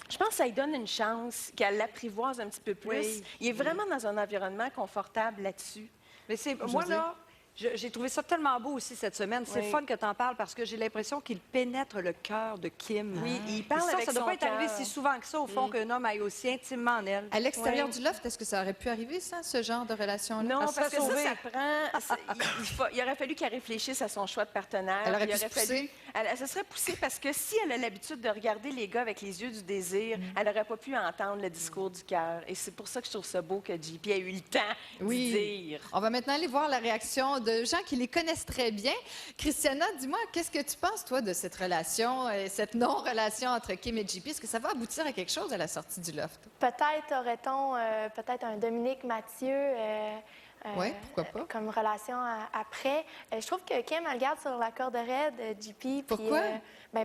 [SPEAKER 7] Je pense que ça lui donne une chance, qu'elle l'apprivoise un petit peu plus.
[SPEAKER 4] Oui.
[SPEAKER 7] Il est vraiment dans un environnement confortable là-dessus.
[SPEAKER 4] Mais moi, là, j'ai trouvé ça tellement beau aussi cette semaine. C'est
[SPEAKER 7] Oui.
[SPEAKER 4] fun que tu en parles parce que j'ai l'impression qu'il pénètre le cœur de Kim.
[SPEAKER 7] Oui, il parle
[SPEAKER 4] Et ça,
[SPEAKER 7] avec
[SPEAKER 4] ça doit
[SPEAKER 7] son
[SPEAKER 4] pas être arrivé
[SPEAKER 7] cœur.
[SPEAKER 4] si souvent que ça, au fond, qu'un homme aille aussi intimement en elle.
[SPEAKER 3] À l'extérieur du loft, est-ce que ça aurait pu arriver, ça, ce genre de relation-là?
[SPEAKER 7] Non,
[SPEAKER 3] À se
[SPEAKER 7] parce
[SPEAKER 3] faire
[SPEAKER 7] que
[SPEAKER 3] sauver?
[SPEAKER 7] ça prend... il aurait fallu qu'elle réfléchisse à son choix de partenaire.
[SPEAKER 3] Elle aurait
[SPEAKER 7] Il
[SPEAKER 3] pu se pousser?
[SPEAKER 7] Elle se serait poussée parce que si elle a l'habitude de regarder les gars avec les yeux du désir, elle n'aurait pas pu entendre le discours du cœur. Et c'est pour ça que je trouve ça beau que JP a eu le temps de dire.
[SPEAKER 3] On va maintenant aller voir la réaction de gens qui les connaissent très bien. Christiana, dis-moi, qu'est-ce que tu penses, toi, de cette relation, cette non-relation entre Kim et JP? Est-ce que ça va aboutir à quelque chose à la sortie du loft?
[SPEAKER 18] Peut-être aurait-on peut-être un Dominique Mathieu
[SPEAKER 3] Oui, pourquoi pas?
[SPEAKER 18] comme relation après. Je trouve que Kim, elle garde sur la corde raide JP.
[SPEAKER 3] Pourquoi?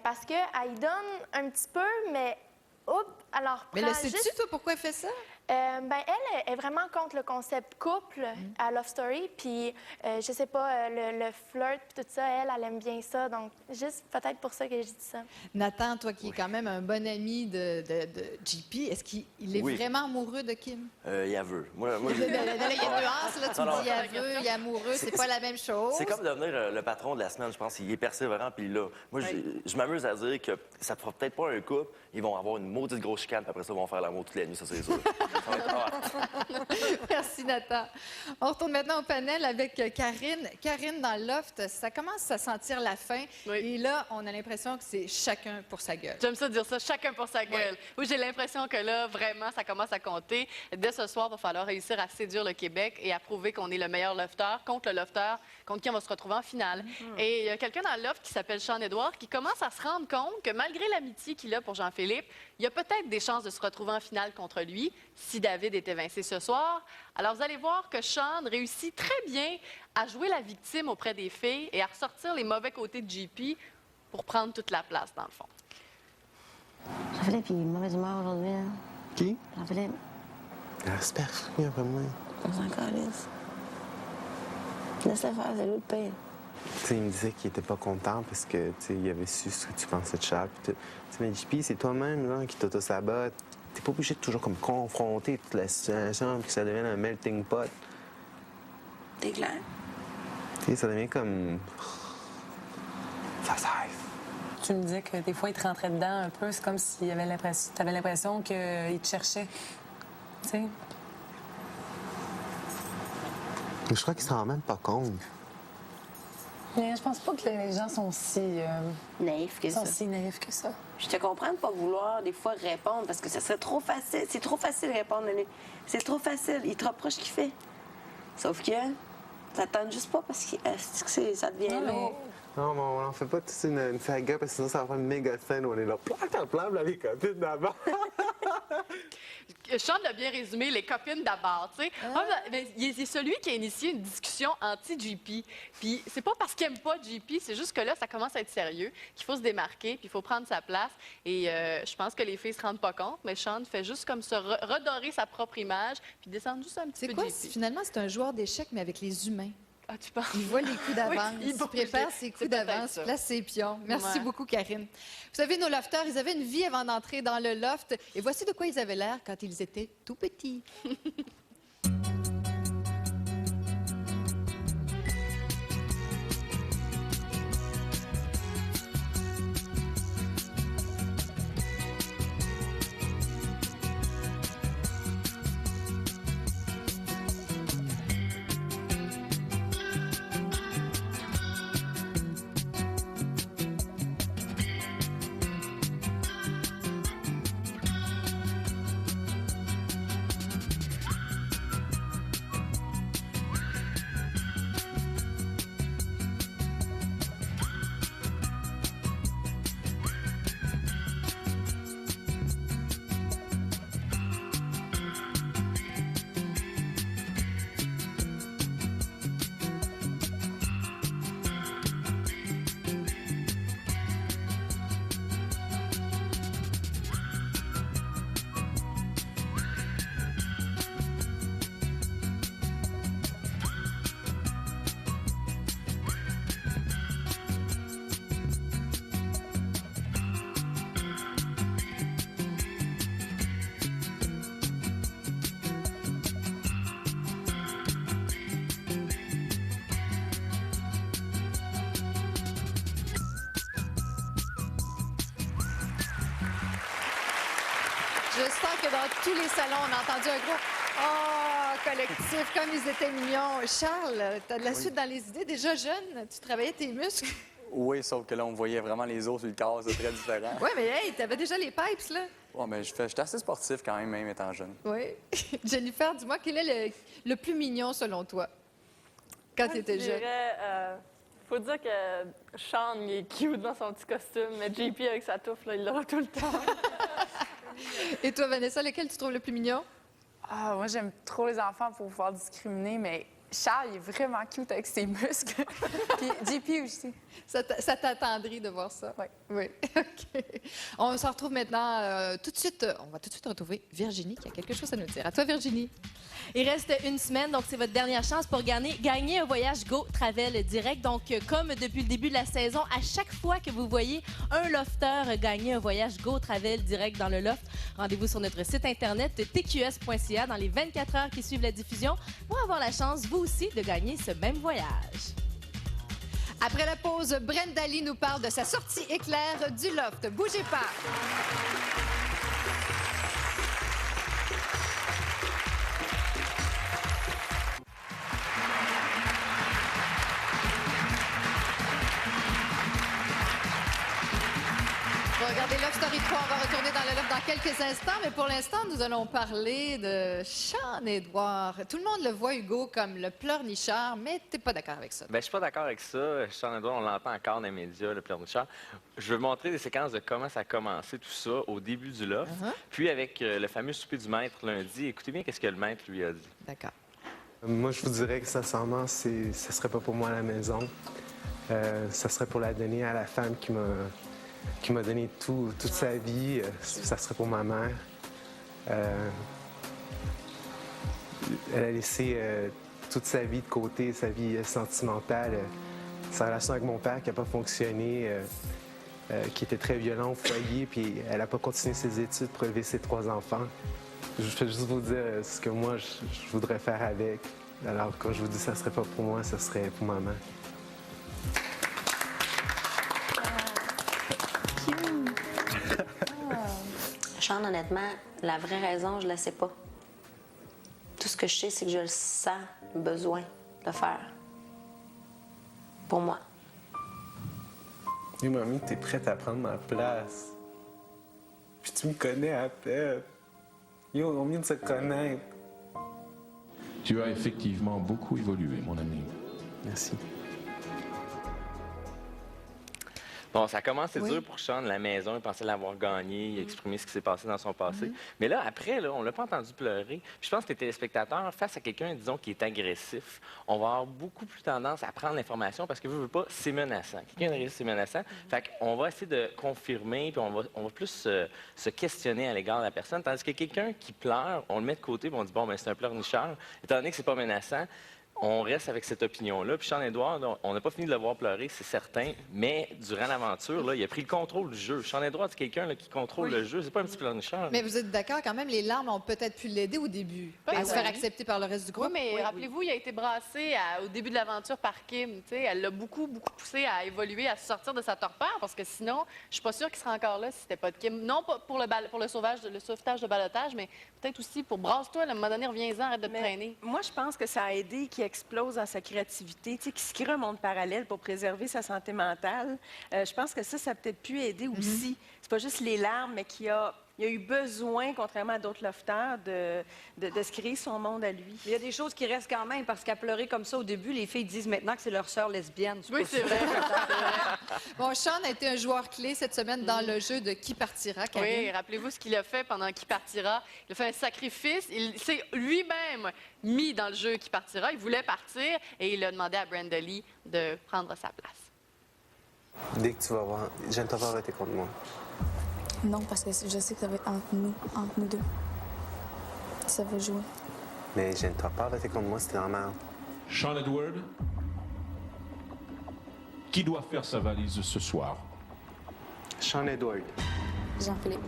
[SPEAKER 18] Parce qu'elle y donne un petit peu, mais oups, alors
[SPEAKER 3] Mais le sais-tu, toi, pourquoi elle fait ça?
[SPEAKER 18] Elle est vraiment contre le concept couple à Love Story. Puis, je sais pas, le flirt puis tout ça, elle aime bien ça. Donc, juste peut-être pour ça que je dis ça.
[SPEAKER 3] Nathan, toi qui es quand même un bon ami de JP, est-ce qu'il est vraiment amoureux de Kim?
[SPEAKER 12] Il a veut. Moi,
[SPEAKER 3] Il y a une nuance, là. Tu me dis il veut, il est amoureux, c'est pas la même chose.
[SPEAKER 12] C'est comme devenir le patron de la semaine, je pense. Il est persévérant, puis là. Moi, je m'amuse à dire que ça ne fera peut-être pas un couple. Ils vont avoir une maudite grosse chicane, puis après ça, ils vont faire l'amour toutes les nuits, ça, c'est sûr. Ça va être hot.
[SPEAKER 3] Merci, Nathan. On retourne maintenant au panel avec Karine. Karine, dans le loft, ça commence à sentir la fin. Et là, on a l'impression que c'est chacun pour sa gueule.
[SPEAKER 6] J'aime ça dire ça, chacun pour sa gueule. Oui, j'ai l'impression que là, vraiment, ça commence à compter. Dès ce soir, il va falloir réussir à séduire le Québec et à prouver qu'on est le meilleur lofter contre le lofter contre qui on va se retrouver en finale. Et il y a quelqu'un dans le loft qui s'appelle Sean-Édouard qui commence à se rendre compte que malgré l'amitié qu'il a pour Jean-Philippe, il y a peut-être des chances de se retrouver en finale contre lui si David est évincé ce soir. Alors, vous allez voir que Sean réussit très bien à jouer la victime auprès des filles et à ressortir les mauvais côtés de JP pour prendre toute la place, dans le fond.
[SPEAKER 15] Jean-Philippe, il est mauvaise humeur aujourd'hui. Hein?
[SPEAKER 19] Qui?
[SPEAKER 15] Jean-Philippe.
[SPEAKER 19] Il reste perfide après moi.
[SPEAKER 15] On s'en calisse. Laisse-le faire, c'est lui le pire.
[SPEAKER 19] Tu sais, il me disait qu'il était pas content parce que, tu sais, il avait su ce que tu pensais de Charles. Tu sais, mais JP, c'est toi-même, là, qui t'auto-sabote. T'es pas obligé de toujours comme confronter toute la situation puis que ça devienne un melting pot.
[SPEAKER 15] T'es clair?
[SPEAKER 19] Tu sais, ça devient comme... Ça sert.
[SPEAKER 13] Tu me disais que des fois, il te rentrait dedans un peu. C'est comme si t'avais l'impression qu'il te cherchait. Tu sais?
[SPEAKER 19] Mais je crois qu'il s'en rend même pas compte.
[SPEAKER 13] Mais je pense pas que les gens sont si...
[SPEAKER 15] naïfs que ça.
[SPEAKER 13] Si naïfs que ça.
[SPEAKER 15] Je te comprends de pas vouloir, des fois, répondre parce que ça serait trop facile. C'est trop facile de répondre. C'est trop facile. Il te reproche ce qu'il fait. Sauf que ça tente juste pas parce que ça devient lourd.
[SPEAKER 19] Non, mais on n'en fait pas tous une saga parce que sinon, ça va faire une méga scène où on est là, plan, les copines d'abord.
[SPEAKER 6] Sean l'a bien résumé, les copines d'abord, tu sais. Il est celui qui a initié une discussion anti-JP. Puis c'est pas parce qu'il aime pas JP, c'est juste que là, ça commence à être sérieux, qu'il faut se démarquer, puis il faut prendre sa place. Et je pense que les filles se rendent pas compte, mais Sean fait juste comme se redorer sa propre image, puis descendre juste un petit peu
[SPEAKER 3] C'est quoi?
[SPEAKER 6] JP.
[SPEAKER 3] Finalement, c'est un joueur d'échecs, mais avec les humains.
[SPEAKER 6] Ah, tu penses?
[SPEAKER 3] Il voit les coups d'avance,
[SPEAKER 6] Oui,
[SPEAKER 3] il prépare ses coups d'avance, place ses pions. Merci beaucoup, Karine. Vous savez, nos lofters, ils avaient une vie avant d'entrer dans le loft. Et voici de quoi ils avaient l'air quand ils étaient tout petits. Je sens que dans tous les salons, on a entendu un gros « Oh » collectif, comme ils étaient mignons. Charles, tu as de la suite dans les idées. Déjà jeune, tu travaillais tes muscles.
[SPEAKER 9] Oui, sauf que là, on voyait vraiment les os sur le corps, c'est très différent.
[SPEAKER 3] Oui, mais hey, tu avais déjà les pipes, là.
[SPEAKER 9] Oui, mais j'étais assez sportif quand même étant jeune.
[SPEAKER 3] Oui. Jennifer, dis-moi, quel est le plus mignon selon toi quand tu étais jeune?
[SPEAKER 20] Je dirais, faut dire que Sean, il est cute dans son petit costume, mais JP avec sa touffe, là, il l'aura tout le temps.
[SPEAKER 3] Et toi, Vanessa, lequel tu trouves le plus mignon?
[SPEAKER 21] Ah, moi, j'aime trop les enfants pour pouvoir discriminer, mais Charles, il est vraiment cute avec ses muscles. Puis JP aussi.
[SPEAKER 3] Ça t'attendrit de voir ça?
[SPEAKER 21] Oui.
[SPEAKER 3] Oui, OK. On se retrouve maintenant tout de suite. On va tout de suite retrouver Virginie qui a quelque chose à nous dire. À toi, Virginie.
[SPEAKER 22] Il reste une semaine, donc c'est votre dernière chance pour gagner un voyage Go Travel direct. Donc, comme depuis le début de la saison, à chaque fois que vous voyez un lofter gagner un voyage Go Travel direct dans le loft, rendez-vous sur notre site internet tqs.ca dans les 24 heures qui suivent la diffusion pour avoir la chance, vous aussi, de gagner ce même voyage.
[SPEAKER 3] Après la pause, Brenda Lee nous parle de sa sortie éclair du loft. Bougez pas! Regardez Love Story 3, on va retourner dans le loft dans quelques instants, mais pour l'instant, nous allons parler de Sean-Édouard. Tout le monde le voit, Hugo, comme le pleurnichard, mais t'es pas d'accord avec ça.
[SPEAKER 5] Bien, je suis pas d'accord avec ça. Sean-Édouard, on l'entend encore dans les médias, le pleurnichard. Je veux montrer des séquences de comment ça a commencé tout ça au début du loft, puis avec le fameux souper du maître lundi. Écoutez bien qu'est-ce que le maître lui a dit.
[SPEAKER 3] D'accord.
[SPEAKER 19] Moi, je vous dirais que sincèrement, ce serait pas pour moi à la maison. Ça serait pour la donner à la femme qui m'a donné toute sa vie. Ça serait pour ma mère. Elle a laissé toute sa vie de côté, sa vie sentimentale. Sa relation avec mon père qui n'a pas fonctionné, qui était très violent au foyer, puis elle n'a pas continué ses études pour élever ses 3 enfants. Je vais juste vous dire ce que moi, je voudrais faire avec. Alors, quand je vous dis que ça serait pas pour moi, ça serait pour ma mère.
[SPEAKER 15] Sean, honnêtement, la vraie raison, je la sais pas. Tout ce que je sais, c'est que je le sens besoin de faire. Pour moi.
[SPEAKER 19] Hey, mamie, t'es prête à prendre ma place. Puis tu me connais à peine. Yo, on vient de se connaître.
[SPEAKER 1] Tu as effectivement beaucoup évolué, mon ami.
[SPEAKER 19] Merci.
[SPEAKER 5] Bon, ça a commencé dur pour Sean, la maison. Il pensait l'avoir gagné, il a exprimé ce qui s'est passé dans son passé. Mais là, après, là, on l'a pas entendu pleurer. Puis je pense que les téléspectateurs, face à quelqu'un, disons, qui est agressif, on va avoir beaucoup plus tendance à prendre l'information parce que, veut pas, c'est menaçant. Quelqu'un d'agressif, c'est menaçant. Fait qu'on va essayer de confirmer, puis on va plus se questionner à l'égard de la personne. Tandis que quelqu'un qui pleure, on le met de côté, puis on dit, bon, ben c'est un pleurnichard. Étant donné que c'est pas menaçant, on reste avec cette opinion-là. Puis Sean-Édouard, on n'a pas fini de le voir pleurer, c'est certain, mais durant l'aventure, là, il a pris le contrôle du jeu. Sean-Édouard, c'est quelqu'un là, qui contrôle le jeu. C'est pas un petit pleurnichard.
[SPEAKER 3] Mais vous êtes d'accord quand même, les larmes ont peut-être pu l'aider au début, à se faire accepter par le reste du groupe.
[SPEAKER 6] Oui, mais rappelez-vous, il a été brassé au début de l'aventure par Kim. T'sais. Elle l'a beaucoup poussé à évoluer, à sortir de sa torpeur, parce que sinon, je suis pas sûre qu'il serait encore là si c'était pas de Kim. Non pas pour le sauvetage de ballottage, mais peut-être aussi pour brasse-toi, à un moment donné, reviens-en, arrête de te traîner.
[SPEAKER 7] Moi, je pense que ça a aidé qu'il explose dans sa créativité, qu'il se crée un monde parallèle pour préserver sa santé mentale. Je pense que ça a peut-être pu aider aussi. C'est pas juste les larmes, mais qu'il a eu besoin, contrairement à d'autres lofters, de se créer son monde à lui.
[SPEAKER 4] Il y a des choses qui restent quand même, parce qu'à pleurer comme ça au début, les filles disent maintenant que c'est leur sœur lesbienne.
[SPEAKER 3] Oui, c'est vrai. Bon, Sean a été un joueur clé cette semaine dans le jeu de Qui partira, Karine?
[SPEAKER 6] Oui, rappelez-vous ce qu'il a fait pendant Qui partira. Il a fait un sacrifice. Il s'est lui-même mis dans le jeu Qui partira. Il voulait partir et il a demandé à Brenda Lee de prendre sa place.
[SPEAKER 19] Dès que tu vas voir, je ne t'ai pas voté contre moi.
[SPEAKER 8] Non, parce que je sais que ça va être entre nous deux. Ça va jouer.
[SPEAKER 19] Mais je ne t'ai pas voté contre moi, c'était normal.
[SPEAKER 1] Sean-Édouard, qui doit faire sa valise ce soir?
[SPEAKER 19] Sean-Édouard.
[SPEAKER 8] Jean-Philippe.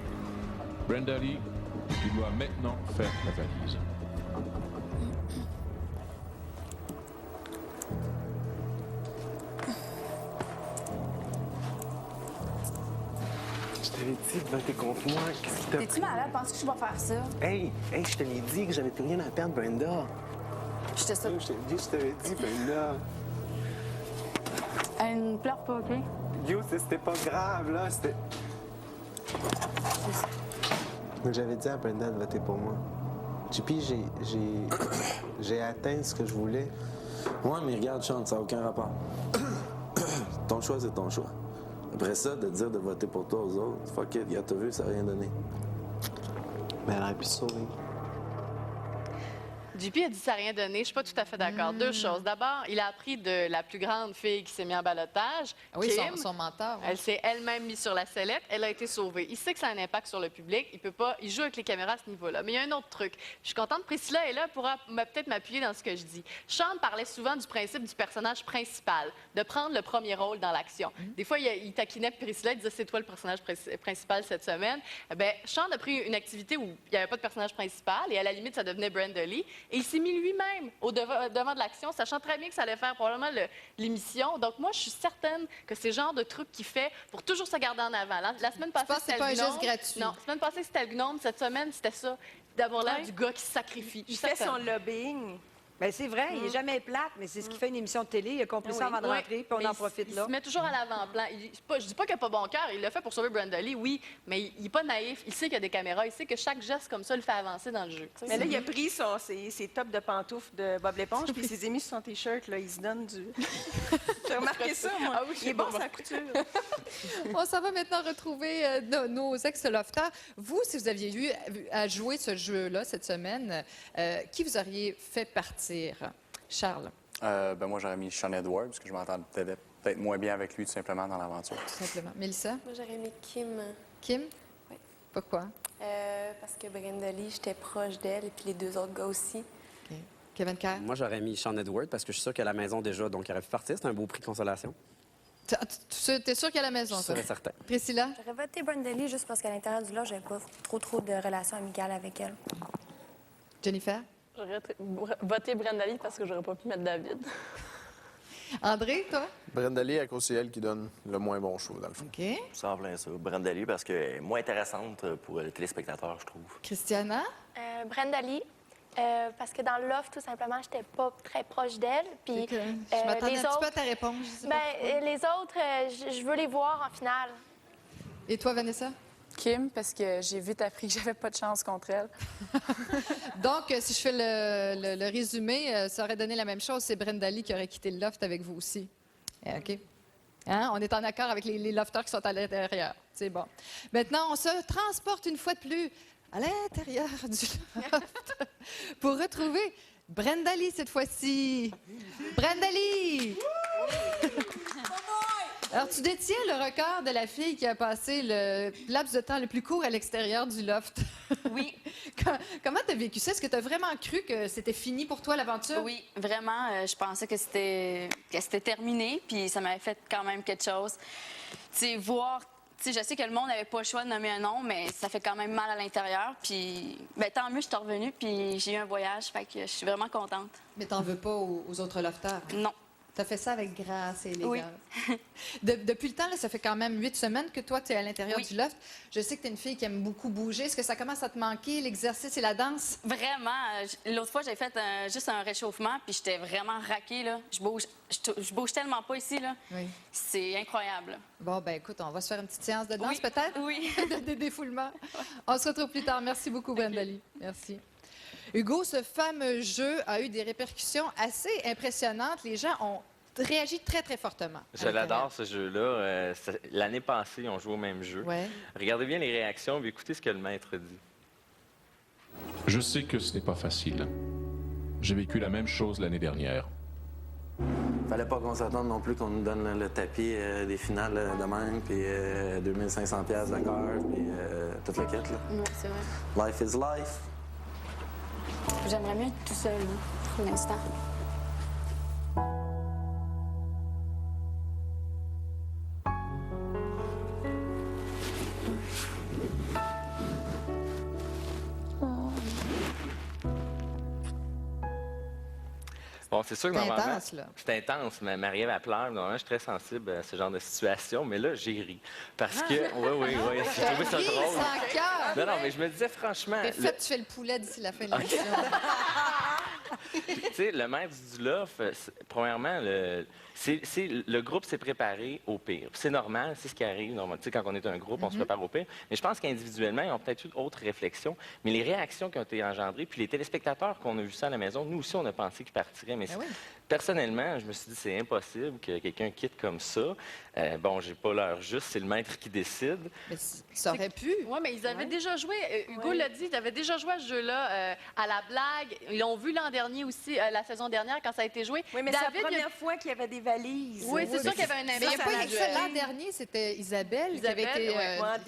[SPEAKER 1] Brenda Lee, tu dois maintenant faire la valise.
[SPEAKER 19] Je t'avais dit de voter contre moi. Qu'est-ce qui t'a...
[SPEAKER 8] T'es-tu malade? Penses-tu que je vais faire ça?
[SPEAKER 19] Hey, je te l'ai dit que j'avais plus rien à perdre, Brenda.
[SPEAKER 8] Je
[SPEAKER 19] t'avais dit, Brenda.
[SPEAKER 8] Elle ne pleure pas, OK?
[SPEAKER 19] Yo, c'était pas grave, là. C'était... J'avais dit à Brenda de voter pour moi. Puis j'ai atteint ce que je voulais.
[SPEAKER 23] Ouais, mais regarde, Sean, ça n'a aucun rapport. Ton choix, c'est ton choix. Après ça, de dire de voter pour toi aux autres, fuck it, t'as vu, ça n'a rien donné.
[SPEAKER 19] Mais elle aurait pu sauver.
[SPEAKER 6] JP a dit ça n'a rien donné. Je suis pas tout à fait d'accord. Deux choses. D'abord, il a appris de la plus grande fille qui s'est mise en balotage,
[SPEAKER 3] Oui,
[SPEAKER 6] Kim.
[SPEAKER 3] son mentor. Oui.
[SPEAKER 6] Elle s'est elle-même mise sur la sellette. Elle a été sauvée. Il sait que ça a un impact sur le public. Il peut pas. Il joue avec les caméras à ce niveau-là. Mais il y a un autre truc. Je suis contente. Priscilla est là pour peut-être m'appuyer dans ce que je dis. Sean parlait souvent du principe du personnage principal, de prendre le premier rôle dans l'action. Des fois, il taquinait Priscilla. Il disait c'est toi le personnage principal cette semaine. Bien, Sean a pris une activité où il n'y avait pas de personnage principal et à la limite, ça devenait Brenda Lee. Et il s'est mis lui-même au devant de l'action, sachant très bien que ça allait faire probablement l'émission. Donc, moi, je suis certaine que c'est le genre de truc qu'il fait pour toujours se garder en avant. La semaine passée, c'était
[SPEAKER 3] pas un
[SPEAKER 6] le gnome.
[SPEAKER 3] geste gratuit?
[SPEAKER 6] Non, la semaine passée, c'était le gnome. Cette semaine, c'était ça. D'avoir l'air du gars qui se sacrifie.
[SPEAKER 4] Il fait son lobbying. Bien, c'est vrai, il n'est jamais plate, mais c'est ce qui fait une émission de télé. Il a compris ça avant de rentrer, puis on en profite là.
[SPEAKER 6] Il se met toujours à l'avant-plan. Je dis pas qu'il n'a pas bon cœur, il l'a fait pour sauver Brenda Lee, oui, mais il n'est pas naïf. Il sait qu'il y a des caméras, il sait que chaque geste comme ça le fait avancer dans le jeu.
[SPEAKER 7] Mais là, il a pris ses tops de pantoufles de Bob l'éponge, puis il s'est mis sur son T-shirt, là, il se donne du... J'ai remarqué ça, moi.
[SPEAKER 6] Ah oui,
[SPEAKER 7] il est bon, sa couture.
[SPEAKER 3] On s'en va maintenant retrouver nos ex-lofters. Vous, si vous aviez eu à jouer ce jeu-là cette semaine, qui vous auriez fait partir? Charles?
[SPEAKER 9] Moi, j'aurais mis Sean Edward, parce que je m'entends peut-être moins bien avec lui, tout simplement, dans l'aventure.
[SPEAKER 3] Tout simplement. Mélissa?
[SPEAKER 8] Moi, j'aurais mis Kim.
[SPEAKER 3] Kim?
[SPEAKER 8] Oui.
[SPEAKER 3] Pourquoi?
[SPEAKER 8] Parce que Brenda Lee, j'étais proche d'elle, et puis les deux autres gars aussi.
[SPEAKER 3] OK. Kevin Kerr?
[SPEAKER 2] Moi, j'aurais mis Sean Edward, parce que je suis sûr qu'à la maison déjà, donc il aurait pu partir. C'est un beau prix de consolation.
[SPEAKER 3] T'es sûr qu'à la maison,
[SPEAKER 2] Sûr
[SPEAKER 3] ça?
[SPEAKER 2] et certain.
[SPEAKER 3] Priscilla?
[SPEAKER 10] J'aurais voté Brenda Lee juste parce qu'à l'intérieur du lodge, j'avais pas trop de relations amicales avec elle.
[SPEAKER 3] Jennifer?
[SPEAKER 20] J'aurais voté Brenda Lee parce que j'aurais pas pu mettre David.
[SPEAKER 3] André, toi?
[SPEAKER 11] Brenda Lee, à cause c'est elle qui donne le moins bon show, dans le fond.
[SPEAKER 3] OK.
[SPEAKER 12] Ça en plein ça. Brenda Lee, parce qu'elle est moins intéressante pour le téléspectateur, je trouve.
[SPEAKER 3] Christiana?
[SPEAKER 18] Brenda Lee. Parce que dans l'offre, tout simplement, j'étais pas très proche d'elle. Puis
[SPEAKER 3] Je m'attendais un petit peu à ta réponse. Je sais pas pourquoi.
[SPEAKER 18] les autres, je veux les voir en finale.
[SPEAKER 3] Et toi, Vanessa?
[SPEAKER 21] Kim, parce que j'ai vite appris que j'avais pas de chance contre elle.
[SPEAKER 3] Donc, si je fais le résumé, ça aurait donné la même chose. C'est Brenda Lee qui aurait quitté le loft avec vous aussi. OK? Hein? On est en accord avec les lofters qui sont à l'intérieur. C'est bon. Maintenant, on se transporte une fois de plus à l'intérieur du loft pour retrouver Brenda Lee cette fois-ci. Brenda Lee! Alors, tu détiens le record de la fille qui a passé le laps de temps le plus court à l'extérieur du loft.
[SPEAKER 24] Oui.
[SPEAKER 3] Comment tu as vécu ça? Est-ce que tu as vraiment cru que c'était fini pour toi, l'aventure?
[SPEAKER 24] Oui, vraiment. Je pensais que c'était terminé, puis ça m'avait fait quand même quelque chose. Tu sais, voir... Tu sais, je sais que le monde n'avait pas le choix de nommer un nom, mais ça fait quand même mal à l'intérieur. Puis, ben, tant mieux, je suis revenue, puis j'ai eu un voyage, fait que je suis vraiment contente.
[SPEAKER 3] Mais t'en veux pas aux autres lofters?
[SPEAKER 24] Non.
[SPEAKER 3] Tu as fait ça avec grâce et élégance.
[SPEAKER 24] Oui.
[SPEAKER 3] Depuis le temps, là, ça fait quand même 8 semaines que toi, tu es à l'intérieur du loft. Je sais que tu es une fille qui aime beaucoup bouger. Est-ce que ça commence à te manquer, l'exercice et la danse?
[SPEAKER 24] Vraiment. L'autre fois, j'ai fait juste un réchauffement, puis j'étais vraiment raquée, là. Je bouge tellement pas ici, là.
[SPEAKER 3] Oui.
[SPEAKER 24] C'est incroyable.
[SPEAKER 3] Bon, ben écoute, on va se faire une petite séance de danse,
[SPEAKER 24] Oui.
[SPEAKER 3] peut-être?
[SPEAKER 24] Oui.
[SPEAKER 3] Des défoulements. On se retrouve plus tard. Merci beaucoup, Brenda Lee. Merci. Hugo, ce fameux jeu a eu des répercussions assez impressionnantes. Les gens ont réagi très, très fortement.
[SPEAKER 5] Je l'adore, ce jeu-là. L'année passée, on jouait au même jeu.
[SPEAKER 3] Ouais.
[SPEAKER 5] Regardez bien les réactions et écoutez ce que le maître dit.
[SPEAKER 1] Je sais que ce n'est pas facile. J'ai vécu la même chose l'année dernière.
[SPEAKER 23] Fallait pas qu'on s'attende non plus qu'on nous donne le tapis des finales de même, puis 2500$ de cœur, puis toute la quête, là.
[SPEAKER 8] Oui, c'est vrai.
[SPEAKER 23] Life is life.
[SPEAKER 8] J'aimerais mieux être tout seul, là, pour l'instant.
[SPEAKER 5] Bon, c'est sûr que
[SPEAKER 3] C'est
[SPEAKER 5] normalement...
[SPEAKER 3] intense, là.
[SPEAKER 5] C'est intense, mais Marie-Ève, elle pleure. Normalement, je suis très sensible à ce genre de situation, mais là, j'ai ri. Parce que... Oui, j'ai trouvé ça
[SPEAKER 3] Ris
[SPEAKER 5] drôle.
[SPEAKER 3] sans cœur.
[SPEAKER 5] Non, mais je me disais franchement...
[SPEAKER 3] T'es fait, tu fais le poulet d'ici la fin de l'émission.
[SPEAKER 5] Tu sais, le maître du loft, premièrement, le groupe s'est préparé au pire. C'est normal, c'est ce qui arrive. Tu sais, quand on est un groupe, on se prépare au pire. Mais je pense qu'individuellement, ils ont peut-être eu d'autres réflexions. Mais les réactions qui ont été engendrées, puis les téléspectateurs qu'on a vu ça à la maison, nous aussi, on a pensé qu'ils partiraient. Mais Personnellement, je me suis dit, c'est impossible que quelqu'un quitte comme ça. Bon, j'ai pas l'heure juste, c'est le maître qui décide.
[SPEAKER 3] Mais ça aurait pu.
[SPEAKER 6] Oui, mais ils avaient déjà joué, Hugo l'a dit, ils avaient déjà joué à ce jeu-là à la blague. Ils l'ont vu l'an dernier aussi, la saison dernière, quand ça a été joué.
[SPEAKER 7] Oui, mais c'est la première fois qu'il y avait des valises.
[SPEAKER 6] Oui, c'est sûr qu'il y avait un
[SPEAKER 3] Mais il n'y a
[SPEAKER 6] impact
[SPEAKER 3] pas
[SPEAKER 6] à
[SPEAKER 3] eu ça l'an dernier, c'était Isabelle qui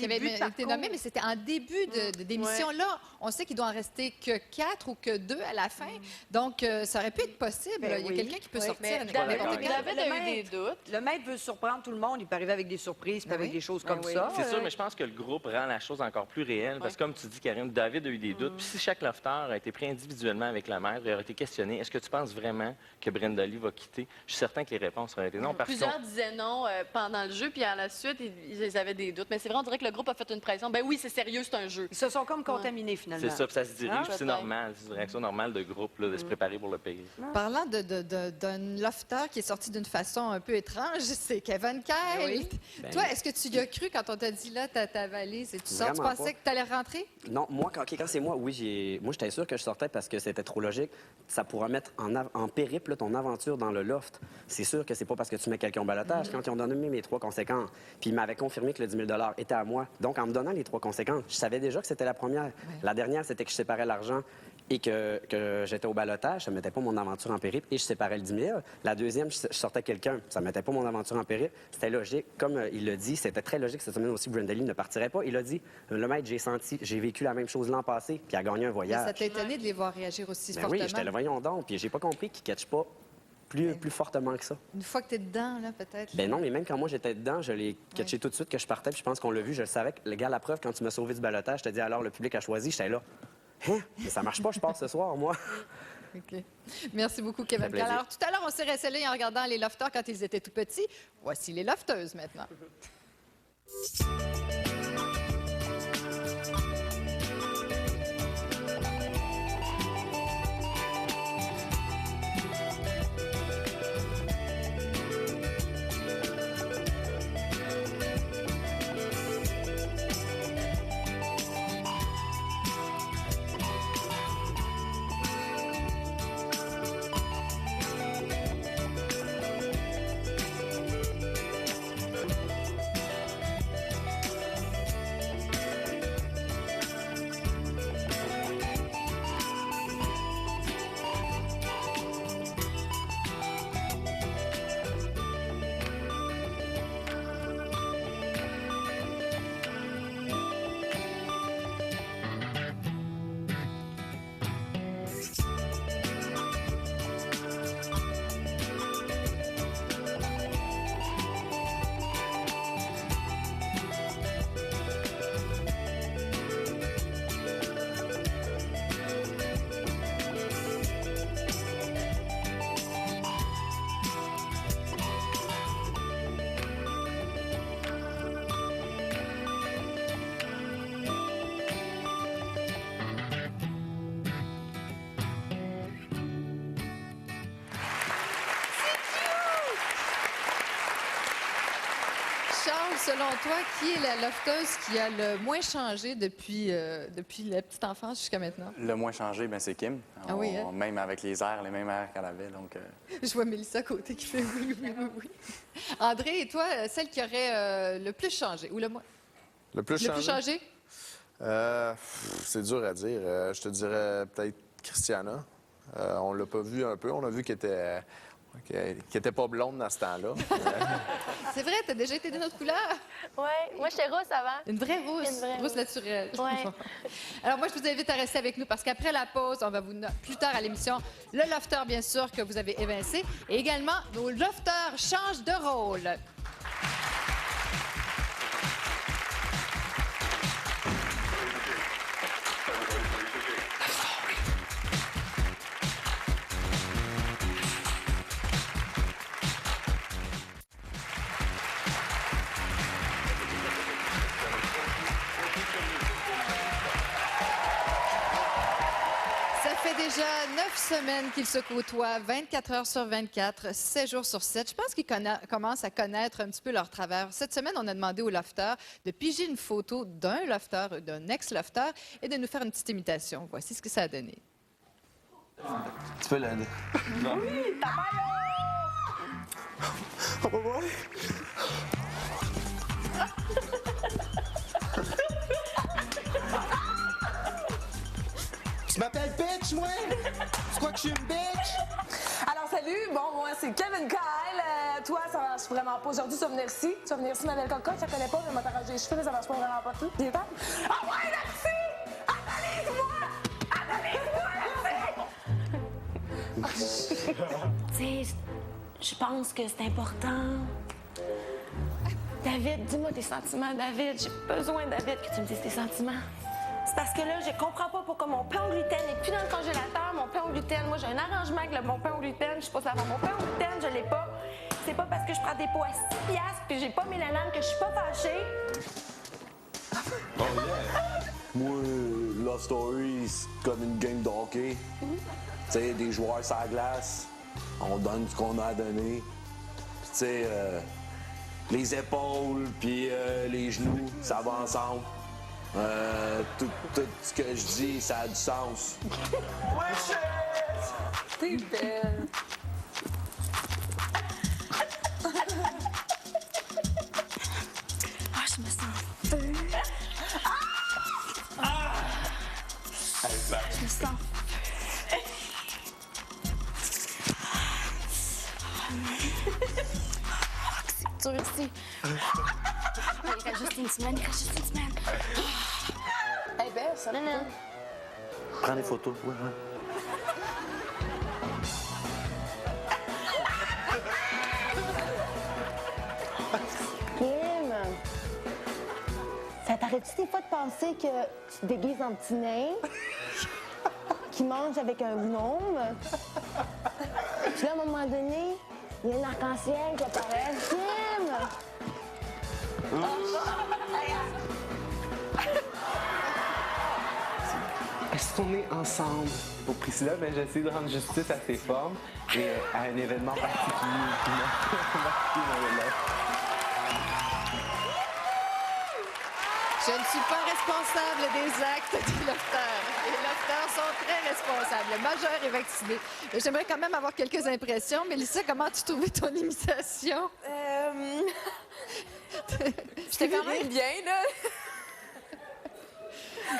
[SPEAKER 3] avait été nommée, mais c'était en début d'émission. Là, on sait qu'il doit en rester que 4 ou que 2 à la fin. Donc, ça aurait pu être possible. Il y a quelqu'un qui peut sortir.
[SPEAKER 6] David a eu des doutes.
[SPEAKER 4] Le maître veut surprendre tout le monde. Il peut arriver avec des surprises, puis avec des choses comme ça.
[SPEAKER 5] C'est sûr, mais je pense que le groupe rend la chose encore plus réelle. Parce que, comme tu dis, Karine, David a eu des doutes. Puis si chaque lofter a été pris individuellement avec la maître et aurait été questionné, est-ce que tu penses vraiment que Brenda Lee va quitter? Je suis certain que les réponses auraient été non.
[SPEAKER 6] Plusieurs disaient non pendant le jeu, puis à la suite, ils avaient des doutes. Mais c'est vrai, on dirait que le groupe a fait une pression. Ben oui, c'est sérieux, c'est un jeu.
[SPEAKER 4] Ils se sont comme contaminés, finalement.
[SPEAKER 5] C'est ça, puis ça se dirige, c'est normal. C'est une réaction normale de groupe, là, de se préparer pour le pays.
[SPEAKER 3] Parlant d'un lofter qui est sorti d'une façon un peu étrange, c'est Kevin Kyle. Toi, est-ce que tu y as cru quand on t'a dit là, ta valise et tu sors? Tu pensais que tu allais rentrer?
[SPEAKER 2] Non, moi, quand c'est moi, oui, moi, j'étais sûr que je sortais parce que c'était trop logique. Ça pourrait mettre en périple là, ton aventure dans le loft. C'est sûr que c'est pas parce que tu mets quelqu'un au balotage. Quand ils ont donné mes 3 conséquences, puis ils m'avaient confirmé que le 10 000 $ était à moi. Donc, en me donnant les 3 conséquences, je savais déjà que c'était la première. La dernière, c'était que je séparais l'argent et que j'étais au balotage, ça ne mettait pas mon aventure en périple et je séparais le 10 000. La deuxième, je sortais quelqu'un, ça ne mettait pas mon aventure en périple. C'était logique. Comme il l'a dit, c'était très logique cette semaine aussi, Brenda Lee ne partirait pas. Il a dit, le maître, j'ai vécu la même chose l'an passé, puis il a gagné un voyage.
[SPEAKER 3] Mais ça t'a étonné de les voir réagir aussi fortement?
[SPEAKER 2] Oui, j'étais le voyons donc, puis j'ai pas compris qu'ils ne catchent pas plus fortement que ça.
[SPEAKER 3] Une fois que tu es dedans, là, peut-être?
[SPEAKER 2] Ben non, mais même quand moi j'étais dedans, je l'ai catché tout de suite que je partais, puis je pense qu'on l'a vu, je le savais. Le gars, la preuve, quand tu m'as sauvé du balotage, je te dis alors le public a choisi, j'étais là. Hein? Mais ça marche pas, je pars ce soir, moi.
[SPEAKER 3] OK. Merci beaucoup, Kevin. Alors, tout à l'heure, on s'est récélé en regardant les lofters quand ils étaient tout petits. Voici les lofteuses maintenant. Charles, selon toi, qui est la lofteuse qui a le moins changé depuis la petite enfance jusqu'à maintenant?
[SPEAKER 9] Le moins changé, ben c'est Kim.
[SPEAKER 3] Oui, hein?
[SPEAKER 9] Même avec les mêmes airs qu'elle avait. Donc,
[SPEAKER 3] Je vois Mélissa à côté qui fait oui. André, et toi, celle qui aurait le plus changé ou le moins?
[SPEAKER 11] Le plus
[SPEAKER 3] changé?
[SPEAKER 11] C'est dur à dire. Je te dirais peut-être Christiana. On l'a pas vu un peu. On a vu qu'elle était pas blonde dans ce temps-là.
[SPEAKER 3] C'est vrai, t'as déjà été d'une autre couleur?
[SPEAKER 18] Oui, moi, j'étais rousse avant.
[SPEAKER 3] Une vraie rousse?
[SPEAKER 18] Une vraie
[SPEAKER 3] rousse naturelle.
[SPEAKER 18] Ouais.
[SPEAKER 3] Alors moi, je vous invite à rester avec nous parce qu'après la pause, on va vous plus tard à l'émission, le lofter, bien sûr, que vous avez évincé. Et également, nos lofters changent de rôle. Déjà 9 semaines qu'ils se côtoient, 24 heures sur 24, 7 jours sur 7. Je pense qu'ils commencent à connaître un petit peu leur travers. Cette semaine, on a demandé au lofter de piger une photo d'un lofter, d'un ex-lofter, et de nous faire une petite imitation. Voici ce que ça a donné.
[SPEAKER 23] Tu peux l'aider. Non.
[SPEAKER 7] Oui, ta maillot!
[SPEAKER 23] On va voir.
[SPEAKER 13] Tu m'appelles bitch, moi? Tu crois que je suis une bitch?
[SPEAKER 21] Alors, salut. Bon, moi, c'est Kevin Kyle. Toi, ça marche vraiment pas. Aujourd'hui, tu vas venir ici. Tu vas venir ici, ma belle cocotte. Je la connais pas, mais elle m'a t'arrangé les cheveux, mais ça marche pas vraiment pas tout. Viens, tape. Ah ouais, merci! Analyse-moi! Analyse-moi!
[SPEAKER 15] Tu sais, je pense que c'est important. David, dis-moi tes sentiments, David. J'ai besoin, David, que tu me dises tes sentiments. C'est parce que là, je comprends pas pourquoi mon pain au gluten n'est plus dans le congélateur, mon pain au gluten. Moi, j'ai un arrangement avec mon pain au gluten. Je suis pas savoir mon pain au gluten, je l'ai pas. C'est pas parce que je prends des pots à 6 piastres puis j'ai pas mis la lame que je suis pas fâchée.
[SPEAKER 23] Oh yeah! Moi, Love Story, c'est comme une game de hockey. Tu sais, des joueurs sur la glace, on donne ce qu'on a à donner. Puis tu sais, les épaules puis les genoux, ça va ensemble. Tout ce que je dis, ça a du sens.
[SPEAKER 21] T'es belle.
[SPEAKER 15] Ah, je me sens feu. Je me sens c'est dur ici. Il reste juste une semaine,
[SPEAKER 21] Hey, belle, ça va.
[SPEAKER 23] Prends des photos, ouais.
[SPEAKER 15] Kim, ça t'arrête-tu des fois de penser que tu te déguises en petit nain qui mange avec un gnome? Puis là, à un moment donné, il y a un arc-en-ciel qui apparaît. Kim!
[SPEAKER 19] Est-ce qu'on est ensemble? Pour Priscilla, ben, j'essaie de rendre justice à ses formes et à un événement particulier qui m'a marqué dans le live.
[SPEAKER 3] Je ne suis pas responsable des actes des lofters. Les lofters sont très responsables. Le majeur est vacciné. Mais j'aimerais quand même avoir quelques impressions. Mélissa, comment as-tu trouvé ton imitation?
[SPEAKER 21] J'étais quand même bien, là.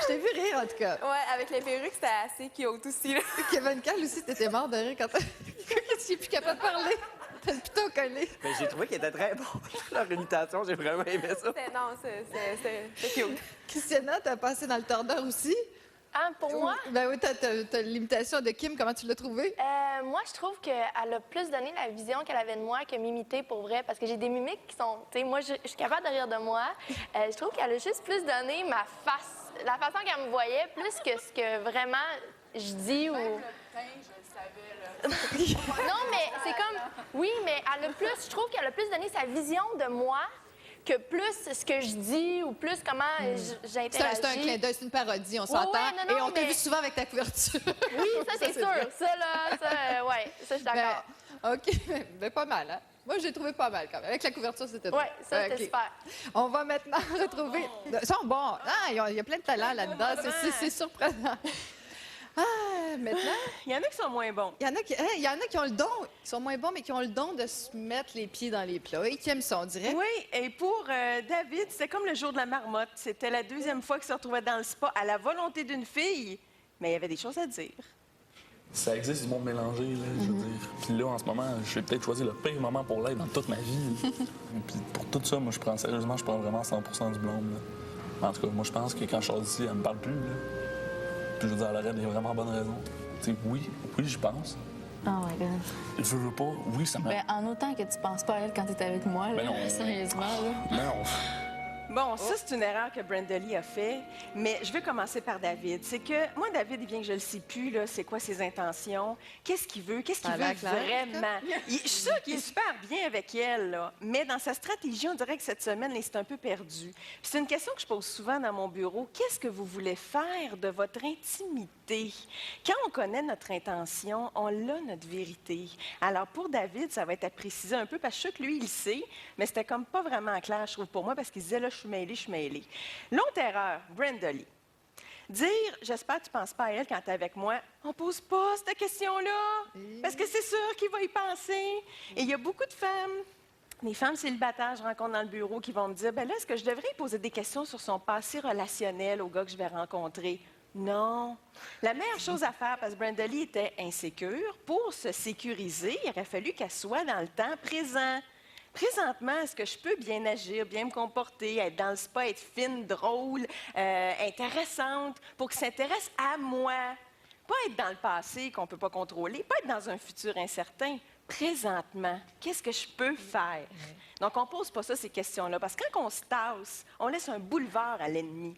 [SPEAKER 3] Je t'ai vu rire, en tout cas.
[SPEAKER 21] Ouais, avec les perruques, c'était assez cute aussi, là.
[SPEAKER 3] Kevin Kyle aussi, t'étais mort de rire quand il est plus capable de parler. T'as le piton collé.
[SPEAKER 2] Mais j'ai trouvé qu'il était très bon. Leur imitation, j'ai vraiment aimé ça.
[SPEAKER 21] Non, c'est cute.
[SPEAKER 3] Christiana, t'as passé dans le tordeur aussi?
[SPEAKER 18] Ah, pour moi?
[SPEAKER 3] Ben oui, t'as l'imitation de Kim. Comment tu l'as trouvée?
[SPEAKER 18] Moi, je trouve qu'elle a plus donné la vision qu'elle avait de moi que m'imiter pour vrai. Parce que j'ai des mimiques qui sont... Tu sais, moi, je suis capable de rire de moi. Je trouve qu'elle a juste plus donné ma face. La façon qu'elle me voyait, plus que ce que vraiment je dis ou...
[SPEAKER 21] Même le pain, je le savais, là.
[SPEAKER 18] Non, mais c'est comme... Oui, mais elle a plus... Je trouve qu'elle a plus donné sa vision de moi que plus ce que je dis ou plus comment j'interagis.
[SPEAKER 3] C'est un clin d'œil, c'est une parodie, on s'entend.
[SPEAKER 18] Ouais, non,
[SPEAKER 3] et on t'a
[SPEAKER 18] mais-
[SPEAKER 3] vu souvent avec ta couverture.
[SPEAKER 18] Oui, ça, c'est sûr.
[SPEAKER 3] vrai.
[SPEAKER 18] Ça, là, ça, ouais, ça, je suis d'accord.
[SPEAKER 3] Ben, OK, mais pas mal, hein? Moi, j'ai trouvé pas mal quand même. Avec la couverture, c'était
[SPEAKER 18] Ouais, ça, c'était
[SPEAKER 3] OK.
[SPEAKER 18] super.
[SPEAKER 3] On va maintenant retrouver... Ils sont bons. Ah, il y a plein de talent là-dedans. C'est surprenant. Ah, maintenant...
[SPEAKER 7] Il y en a qui sont moins bons.
[SPEAKER 3] Il y en a qui ont le don. Ils sont moins bons, mais qui ont le don de se mettre les pieds dans les plats et qui aiment ça, on dirait.
[SPEAKER 7] Oui, et pour David, c'était comme le jour de la marmotte. C'était la deuxième fois qu'il se retrouvait dans le spa à la volonté d'une fille, mais il y avait des choses à dire.
[SPEAKER 14] Ça existe du monde mélangé, là, je veux dire. Puis là, en ce moment, j'ai peut-être choisi le pire moment pour l'être dans toute ma vie. Puis pour tout ça, moi, je prends vraiment 100% du blâme. Là. En tout cas, moi, je pense que quand je sors d'ici, elle me parle plus. Là. Puis je veux dire, elle aurait des vraiment bonnes raisons. Tu sais, oui, j'y pense.
[SPEAKER 24] Oh my God.
[SPEAKER 14] Je veux pas, oui, ça me...
[SPEAKER 24] Ben, en autant que tu penses pas à elle quand t'es avec moi, là,
[SPEAKER 14] Ben non.
[SPEAKER 24] sérieusement, là.
[SPEAKER 14] Mais non.
[SPEAKER 7] Bon, ça, c'est une erreur que Brenda Lee a fait, mais je vais commencer par David. C'est que, moi, David, bien que je le sais plus, là, c'est quoi ses intentions, qu'est-ce qu'il veut, qu'est-ce qu'il
[SPEAKER 3] Ça a
[SPEAKER 7] veut
[SPEAKER 3] l'air clair.
[SPEAKER 7] vraiment. Je suis sûre qu'il est super bien avec elle, là, mais dans sa stratégie, on dirait que cette semaine, il s'est un peu perdu. Puis c'est une question que je pose souvent dans mon bureau. Qu'est-ce que vous voulez faire de votre intimité? Quand on connaît notre intention, on a notre vérité. Alors, pour David, ça va être à préciser un peu, parce que je suis sûre que lui, il le sait, mais c'était comme pas vraiment clair, je trouve, pour moi, parce qu'il disait, là, je suis mêlée. L'autre erreur, Brenda Lee. Dire « j'espère que tu penses pas à elle quand t'es avec moi », on pose pas cette question-là, parce que c'est sûr qu'il va y penser. Et il y a beaucoup de femmes, des femmes célibataires, je rencontre dans le bureau, qui vont me dire « ben là, est-ce que je devrais poser des questions sur son passé relationnel au gars que je vais rencontrer? » Non. La meilleure chose à faire, parce que Brenda Lee était insécure, pour se sécuriser, il aurait fallu qu'elle soit dans le temps présent. Présentement, est-ce que je peux bien agir, bien me comporter, être dans le spa, être fine, drôle, intéressante, pour qu'il s'intéresse à moi? Pas être dans le passé qu'on ne peut pas contrôler, pas être dans un futur incertain. Présentement, qu'est-ce que je peux faire? Donc, on ne pose pas ça, ces questions-là, parce que quand on se tasse, on laisse un boulevard à l'ennemi.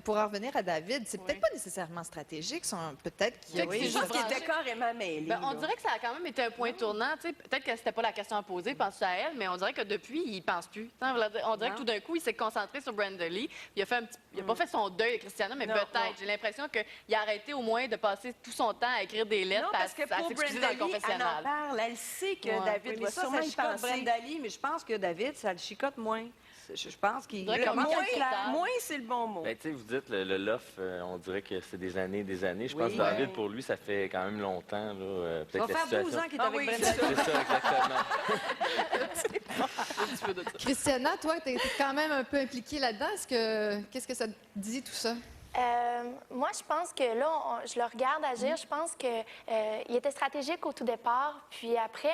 [SPEAKER 3] Pour en revenir à David, c'est peut-être pas nécessairement stratégique, peut-être qu'il y a
[SPEAKER 7] Je pense qu'il était carrément mêlé.
[SPEAKER 6] On dirait que ça a quand même été un point tournant. Peut-être que c'était pas la question à poser, pense à elle, mais on dirait que depuis, il pense plus. On dirait que tout d'un coup, il s'est concentré sur Brenda Lee. Il a pas fait son deuil de Christiana, mais peut-être. J'ai l'impression qu'il a arrêté au moins de passer tout son temps à écrire des lettres,
[SPEAKER 7] parce que pour Brenda Lee, elle en parle. Elle sait que David va sûrement y penser.
[SPEAKER 4] Brenda Lee, mais je pense que David, ça le chicote moins. Je pense qu'il...
[SPEAKER 7] Moins, c'est le bon mot.
[SPEAKER 5] Bien, vous dites, le loft, on dirait que c'est des années. Je pense que David, pour lui, ça fait quand même longtemps. Là,
[SPEAKER 4] ça va faire 12 ans qu'il est avec Brenda Lee.
[SPEAKER 5] C'est ça, exactement.
[SPEAKER 3] Christiana, toi, tu es quand même un peu impliquée là-dedans. Qu'est-ce que ça te dit, tout ça?
[SPEAKER 18] Moi, je pense que là, je le regarde agir. Je pense qu'il était stratégique au tout départ. Puis après,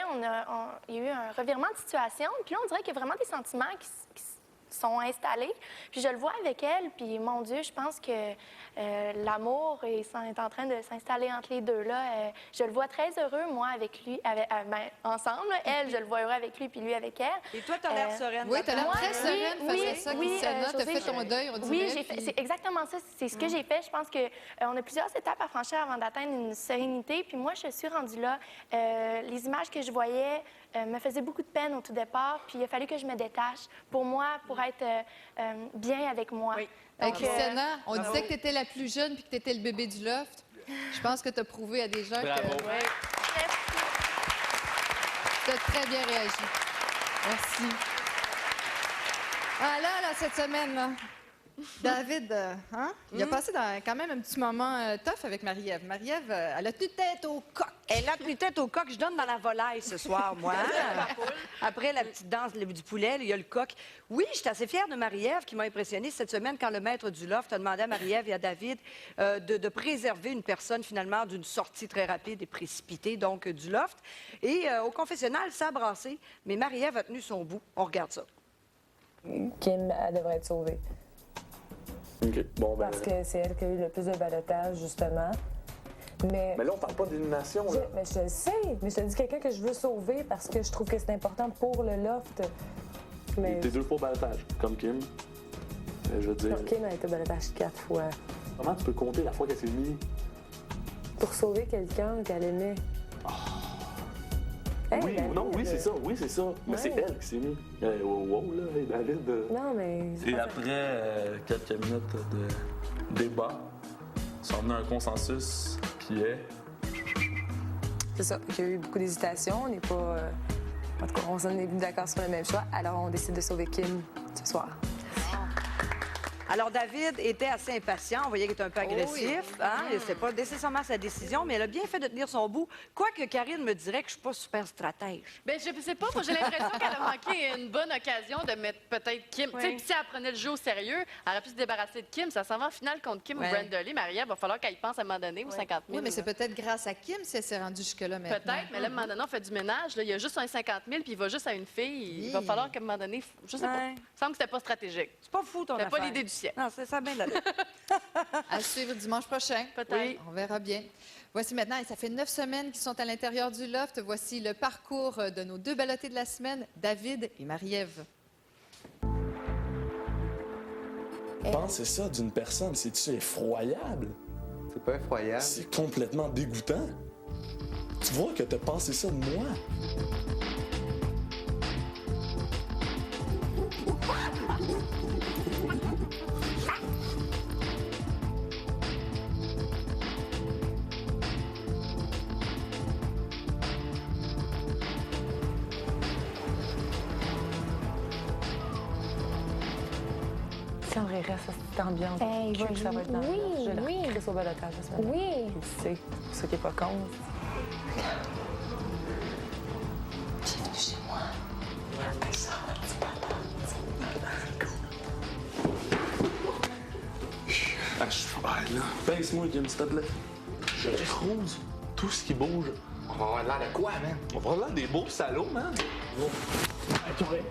[SPEAKER 18] il y a eu un revirement de situation. Puis là, on dirait qu'il y a vraiment des sentiments qui sont installés. Puis je le vois avec elle. Puis, mon Dieu, je pense que l'amour est en train de s'installer entre les deux. Là. Je le vois très heureux, moi, avec lui, ensemble. Elle, je le vois heureux avec lui, puis lui avec elle.
[SPEAKER 4] Et toi, tu as l'air sereine.
[SPEAKER 3] Oui, tu as l'air très sereine face à ça, Christiana. Tu as fait ton deuil, on dirait.
[SPEAKER 18] Oui, c'est exactement ça. C'est ce que j'ai fait. Je pense qu'on a plusieurs étapes à franchir avant d'atteindre une sérénité. Puis moi, je suis rendue là. Les images que je voyais me faisaient beaucoup de peine au tout départ. Puis il a fallu que je me détache pour moi, pour être bien avec moi.
[SPEAKER 3] Oui. Christiana, on disait que tu étais la plus jeune puis que tu étais le bébé du loft. Je pense que tu as prouvé à des gens que... Tu as très bien réagi. Merci. Ah là, cette semaine, là, David, il a passé quand même un petit moment tough avec Marie-Ève. Marie-Ève, elle a tenu tête au coq.
[SPEAKER 4] Elle a tenu tête au coq. Je donne dans la volaille ce soir, moi. Après la petite danse du poulet, il y a le coq. Oui, je suis assez fière de Marie-Ève qui m'a impressionnée cette semaine quand le maître du loft a demandé à Marie-Ève et à David de préserver une personne, finalement, d'une sortie très rapide et précipitée, donc du loft. Et au confessionnal, ça a brassé. Mais Marie-Ève a tenu son bout. On regarde ça.
[SPEAKER 10] Kim, elle devrait être sauvée.
[SPEAKER 23] OK. Bon,
[SPEAKER 10] Parce que c'est elle qui a eu le plus de balotage, justement. Mais
[SPEAKER 23] là, on parle pas d'élimination, là.
[SPEAKER 10] Mais je le sais. Mais je te dis quelqu'un que je veux sauver parce que je trouve que c'est important pour le loft. Mais...
[SPEAKER 23] T'es 2 fois au balotage, comme Kim. Je veux dire...
[SPEAKER 10] Non, Kim a été au balotage 4 fois.
[SPEAKER 23] Comment tu peux compter la fois qu'elle s'est mise?
[SPEAKER 10] Pour sauver quelqu'un qu'elle aimait. Hey,
[SPEAKER 23] oui,
[SPEAKER 10] David,
[SPEAKER 23] non, oui, c'est ça, oui, c'est ça. Mais c'est elle qui s'est mise. Wow, là, hey, David.
[SPEAKER 10] Non, mais...
[SPEAKER 14] Et après quelques minutes de débat, sont venus à un consensus qui est...
[SPEAKER 10] C'est ça, il y a eu beaucoup d'hésitation. On n'est pas... En tout cas, on est venu d'accord sur le même choix. Alors, on décide de sauver Kim ce soir.
[SPEAKER 4] Alors, David était assez impatient. On voyait qu'il était un peu agressif. C'est pas nécessairement sa décision, mais elle a bien fait de tenir son bout. Quoique Karine me dirait que je suis pas super stratège.
[SPEAKER 6] Bien, je sais pas. Moi, j'ai l'impression qu'elle a manqué une bonne occasion de mettre peut-être Kim. Tu sais, si elle prenait le jeu au sérieux, elle aurait pu se débarrasser de Kim. Ça s'en va en finale contre Kim ou Brenda Lee. Marie-Ève, va falloir qu'elle y pense à un moment donné, ou 50 000.
[SPEAKER 3] Oui, mais c'est peut-être grâce à Kim si elle s'est rendue jusque-là maintenant.
[SPEAKER 6] Peut-être, mais là, à un moment donné, on fait du ménage. Là. Il y a juste un 50 000, puis il va juste à une fille. Il va falloir qu'à un moment donné... Je sais pas. Il semble que c'était pas stratégique.
[SPEAKER 4] C'est pas fou, ton affaire.
[SPEAKER 6] C'était pas l'idée du siècle.
[SPEAKER 4] Non, c'est ça bien.
[SPEAKER 3] À suivre dimanche prochain.
[SPEAKER 6] Peut-être.
[SPEAKER 3] Oui, on verra bien. Voici maintenant, et ça fait 9 semaines qu'ils sont à l'intérieur du loft. Voici le parcours de nos 2 ballottés de la semaine, David et Marie-Ève.
[SPEAKER 14] Penser ça d'une personne, c'est-tu effroyable?
[SPEAKER 19] C'est pas effroyable.
[SPEAKER 14] C'est complètement dégoûtant. Tu vois que t'as pensé ça de moi?
[SPEAKER 10] Si on reste à cette ambiance.
[SPEAKER 21] Hey,
[SPEAKER 10] Je sais que ça va être dans le
[SPEAKER 21] oui,
[SPEAKER 10] loft. Je vais
[SPEAKER 21] oui.
[SPEAKER 10] la recruter au balotage la semaine.
[SPEAKER 21] Oui.
[SPEAKER 10] Il sait, pour ceux qui n'est pas contre.
[SPEAKER 21] Bienvenue chez moi. Elle sort un petit papa.
[SPEAKER 14] Ah, je suis froid, là. Pince-moi, Jim, s'il te plaît. Je rose tout ce qui bouge. On va avoir l'air de quoi, man? On va avoir l'air des beaux salauds, man. Hey, tu aurais...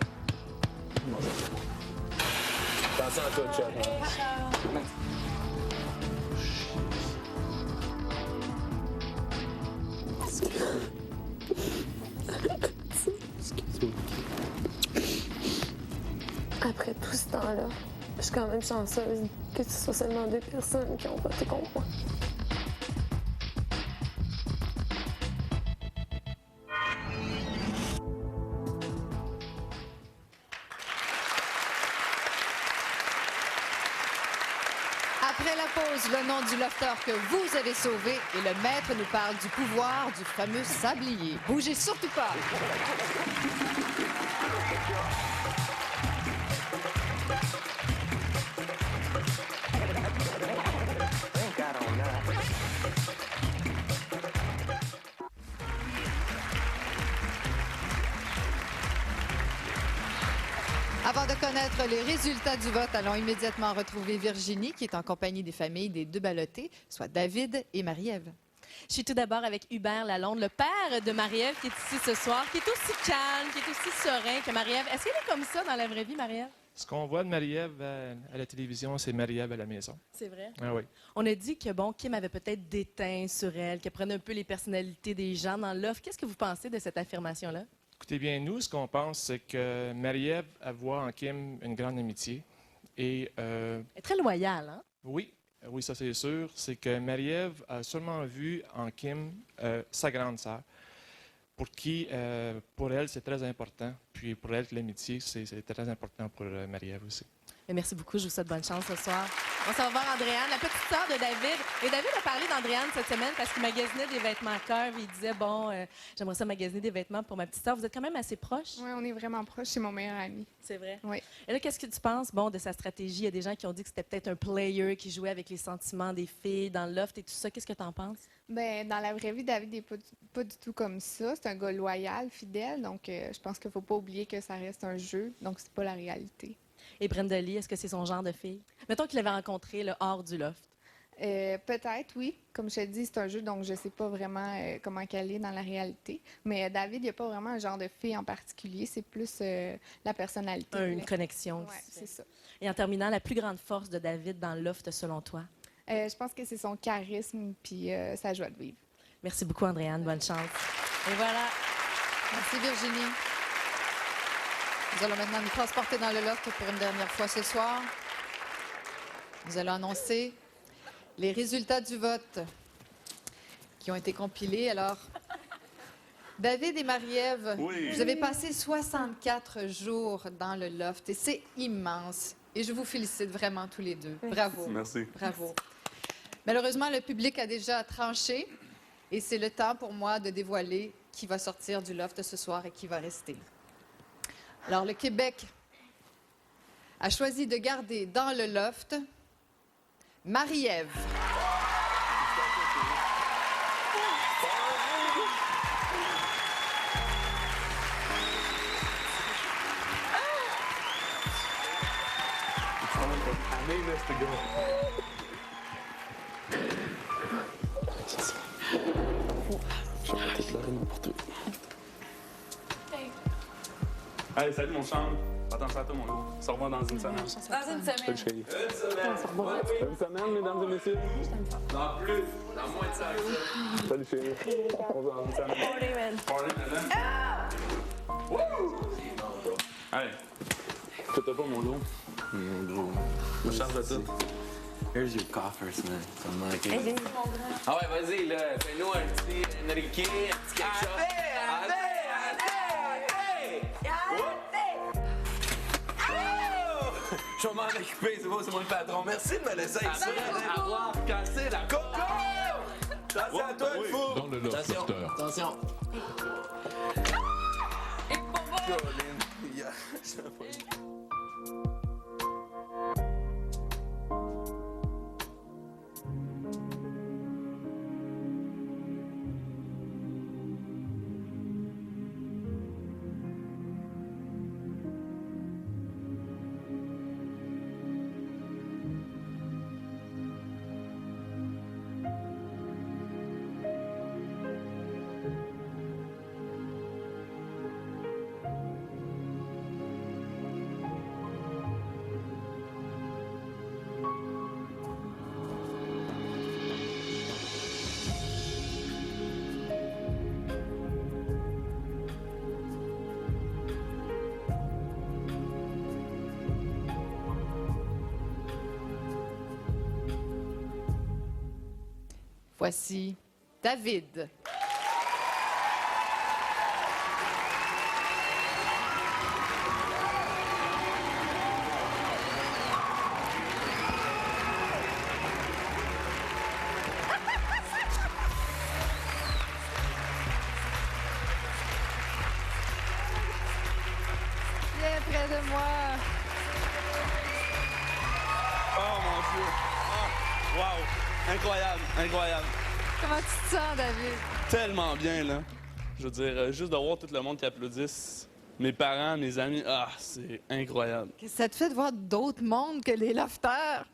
[SPEAKER 11] Attention à toi, Chuck.
[SPEAKER 21] Après tout ce temps-là, je suis quand même chanceuse que ce soit seulement 2 personnes qui ont voté contre moi.
[SPEAKER 3] Après la pause, le nom du lofter que vous avez sauvé et le maître nous parle du pouvoir du fameux sablier. Bougez surtout pas! Avant de connaître les résultats du vote, allons immédiatement retrouver Virginie, qui est en compagnie des familles des 2 ballottés, soit David et Marie-Ève.
[SPEAKER 16] Je suis tout d'abord avec Hubert Lalonde, le père de Marie-Ève, qui est ici ce soir, qui est aussi calme, qui est aussi serein que Marie-Ève. Est-ce qu'elle est comme ça dans la vraie vie, Marie-Ève?
[SPEAKER 17] Ce qu'on voit de Marie-Ève à la télévision, c'est Marie-Ève à la maison.
[SPEAKER 16] C'est vrai?
[SPEAKER 17] Ah oui.
[SPEAKER 16] On a dit que, bon, Kim avait peut-être déteint sur elle, qu'elle prenait un peu les personnalités des gens dans l'offre. Qu'est-ce que vous pensez de cette affirmation-là?
[SPEAKER 17] Écoutez bien, nous, ce qu'on pense, c'est que Marie-Ève voit en Kim une grande amitié. Et,
[SPEAKER 16] Elle est très loyale, hein?
[SPEAKER 17] oui, ça c'est sûr. C'est que Marie-Ève a seulement vu en Kim sa grande sœur, pour qui, pour elle, c'est très important. Puis pour elle, l'amitié, c'est très important pour Marie-Ève aussi.
[SPEAKER 16] Et merci beaucoup, je vous souhaite bonne chance ce soir. On s'en va voir Andréane, la petite sœur de David. Et David a parlé d'Andréane cette semaine parce qu'il magasinait des vêtements Curve. Il disait, bon, j'aimerais ça magasiner des vêtements pour ma petite sœur. Vous êtes quand même assez proches?
[SPEAKER 20] Oui, on est vraiment proches. C'est mon meilleur ami.
[SPEAKER 16] C'est vrai?
[SPEAKER 20] Oui.
[SPEAKER 16] Et là, qu'est-ce que tu penses, bon, de sa stratégie? Il y a des gens qui ont dit que c'était peut-être un player qui jouait avec les sentiments des filles dans le loft et tout ça. Qu'est-ce que tu en penses?
[SPEAKER 20] Ben, dans la vraie vie, David n'est pas du tout comme ça. C'est un gars loyal, fidèle. Donc, je pense qu'il ne faut pas oublier que ça reste un jeu. Donc, c'est pas la réalité.
[SPEAKER 16] Et Brenda Lee, est-ce que c'est son genre de fille? Mettons qu'il l'avait rencontré là, hors du loft.
[SPEAKER 20] Peut-être, oui. Comme je te dis, c'est un jeu, donc je ne sais pas vraiment comment qu'elle est dans la réalité. Mais David, il n'y a pas vraiment un genre de fille en particulier. C'est plus la personnalité.
[SPEAKER 16] Une connexion.
[SPEAKER 20] Oui, c'est ça.
[SPEAKER 16] Et en terminant, la plus grande force de David dans le loft, selon toi?
[SPEAKER 20] Je pense que c'est son charisme puis sa joie de vivre.
[SPEAKER 16] Merci beaucoup, Andréane. Bonne chance. Et voilà.
[SPEAKER 3] Merci, Virginie. Nous allons maintenant nous transporter dans le loft pour une dernière fois ce soir. Nous allons annoncer les résultats du vote qui ont été compilés. Alors, David et Marie-Ève, vous avez passé 64 jours dans le loft et c'est immense. Et je vous félicite vraiment tous les deux. Bravo.
[SPEAKER 14] Merci.
[SPEAKER 3] Bravo. Malheureusement, le public a déjà tranché et c'est le temps pour moi de dévoiler qui va sortir du loft ce soir et qui va rester. Alors, le Québec a choisi de garder dans le loft Marie-Ève.
[SPEAKER 14] Allez, salut mon chambre. Attention à toi, mon gars. Ça revoit dans une semaine.
[SPEAKER 24] Dans une semaine.
[SPEAKER 14] Salut, chérie.
[SPEAKER 24] Une
[SPEAKER 14] semaine, mesdames et messieurs.
[SPEAKER 24] Dans
[SPEAKER 14] plus. Dans moins de ça. Salut, chérie. On se voit dans une semaine.
[SPEAKER 24] Party, man.
[SPEAKER 14] Party, madame. Allez. Fais-toi pas, mon gros. Je me charge de ça.
[SPEAKER 12] Here's your coffers, man. Ça me manquait.
[SPEAKER 24] Hey, mon grand.
[SPEAKER 12] Ah ouais, vas-y, là. Fais-nous un petit Enrique, un petit quelque chose. Je vais m'en occuper, c'est bon, c'est moi le patron. Merci de me laisser avec ça. Avoir cassé la coco! Attention à toi, le fou!
[SPEAKER 1] Dans le loft,
[SPEAKER 12] Attention,
[SPEAKER 1] lofter.
[SPEAKER 12] attention.
[SPEAKER 3] Voici David. Viens près de moi.
[SPEAKER 8] Oh mon Dieu! Ah, wow! Incroyable, incroyable.
[SPEAKER 3] Comment tu te sens, David?
[SPEAKER 8] Tellement bien, là. Je veux dire, juste de voir tout le monde qui applaudisse. Mes parents, mes amis, c'est incroyable.
[SPEAKER 3] Qu'est-ce que ça te fait de voir d'autres mondes que les lofters?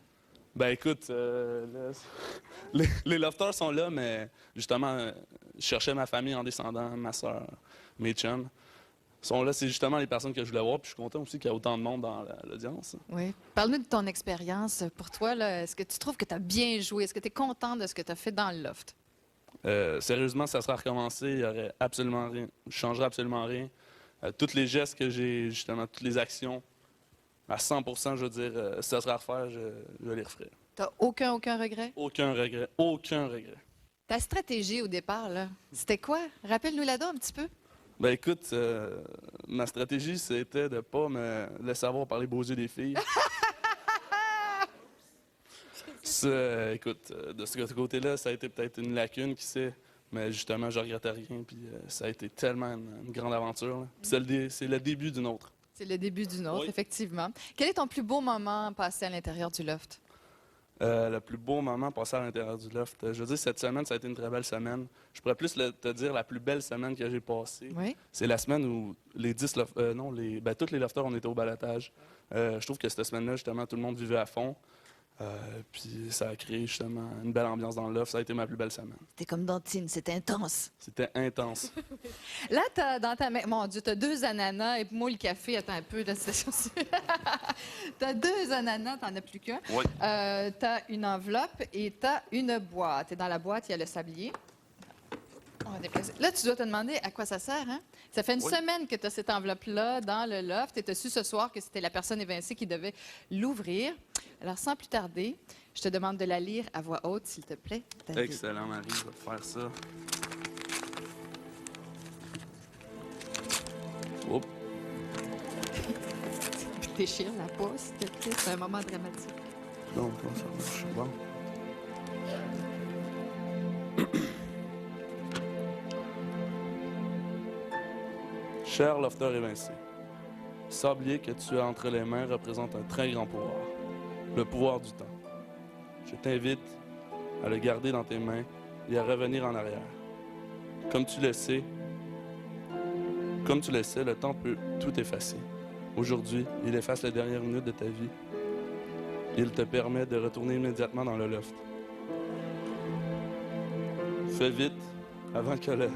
[SPEAKER 8] Ben écoute, là, les lofters sont là, mais justement, je cherchais ma famille en descendant, ma soeur, mes chums. Sont là, c'est justement les personnes que je voulais voir, puis je suis content aussi qu'il y a autant de monde dans l'audience.
[SPEAKER 3] Oui. Parle-nous de ton expérience. Pour toi, là, est-ce que tu trouves que tu as bien joué? Est-ce que tu es content de ce que tu as fait dans le loft?
[SPEAKER 8] Sérieusement, ça sera recommencé, il y aurait absolument rien. Je changerais absolument rien. Tous les gestes que j'ai, justement, toutes les actions, à 100%, je veux dire, si ça sera à refaire, je les referais.
[SPEAKER 3] Tu n'as aucun regret?
[SPEAKER 8] Aucun regret, aucun regret.
[SPEAKER 3] Ta stratégie au départ, là, c'était quoi? Rappelle-nous-la donc un petit peu.
[SPEAKER 8] Ben écoute, ma stratégie, c'était de ne pas me laisser avoir par les beaux yeux des filles. Écoute, de ce côté-là, ça a été peut-être une lacune, qui sait, mais justement, je regrettais rien, puis ça a été tellement une grande aventure. Puis c'est le début d'une autre.
[SPEAKER 3] C'est le début d'une autre,
[SPEAKER 8] Oui.
[SPEAKER 3] effectivement. Quel est ton plus beau moment passé à l'intérieur du loft?
[SPEAKER 8] Le plus beau moment passé à l'intérieur du loft. Je veux dire, cette semaine, ça a été une très belle semaine. Je pourrais plus te dire la plus belle semaine que j'ai passée.
[SPEAKER 3] Oui.
[SPEAKER 8] C'est la semaine où les 10 tous les lofters, on était au balotage. Je trouve que cette semaine-là, justement, tout le monde vivait à fond. Puis ça a créé justement une belle ambiance dans le loft. Ça a été ma plus belle semaine.
[SPEAKER 3] C'était comme dans Teen, c'était intense.
[SPEAKER 8] C'était intense.
[SPEAKER 3] Là, t'as dans ta main, mon Dieu, tu as 2 ananas et moi, le café, attends un peu. Tu as 2 ananas, tu n'en as plus qu'un.
[SPEAKER 8] Oui.
[SPEAKER 3] Tu as une enveloppe et tu as une boîte. Et dans la boîte, il y a le sablier. On va déplacer. Là, tu dois te demander à quoi ça sert, hein? Ça fait une semaine que tu as cette enveloppe-là dans le loft et tu as su ce soir que c'était la personne évincée qui devait l'ouvrir. Alors, sans plus tarder, je te demande de la lire à voix haute, s'il te plaît, David.
[SPEAKER 8] Excellent, Marie. Je vais te faire ça. Oups.
[SPEAKER 3] Déchire la peau, s'il te plaît. C'est un moment dramatique.
[SPEAKER 8] Donc, ça marche. Bon. Cher lofter évincé, sablier que tu as entre les mains représente un très grand pouvoir, le pouvoir du temps. Je t'invite à le garder dans tes mains et à revenir en arrière. Comme tu le sais, le temps peut tout effacer. Aujourd'hui, il efface les dernières minutes de ta vie. Il te permet de retourner immédiatement dans le loft. Fais vite avant que le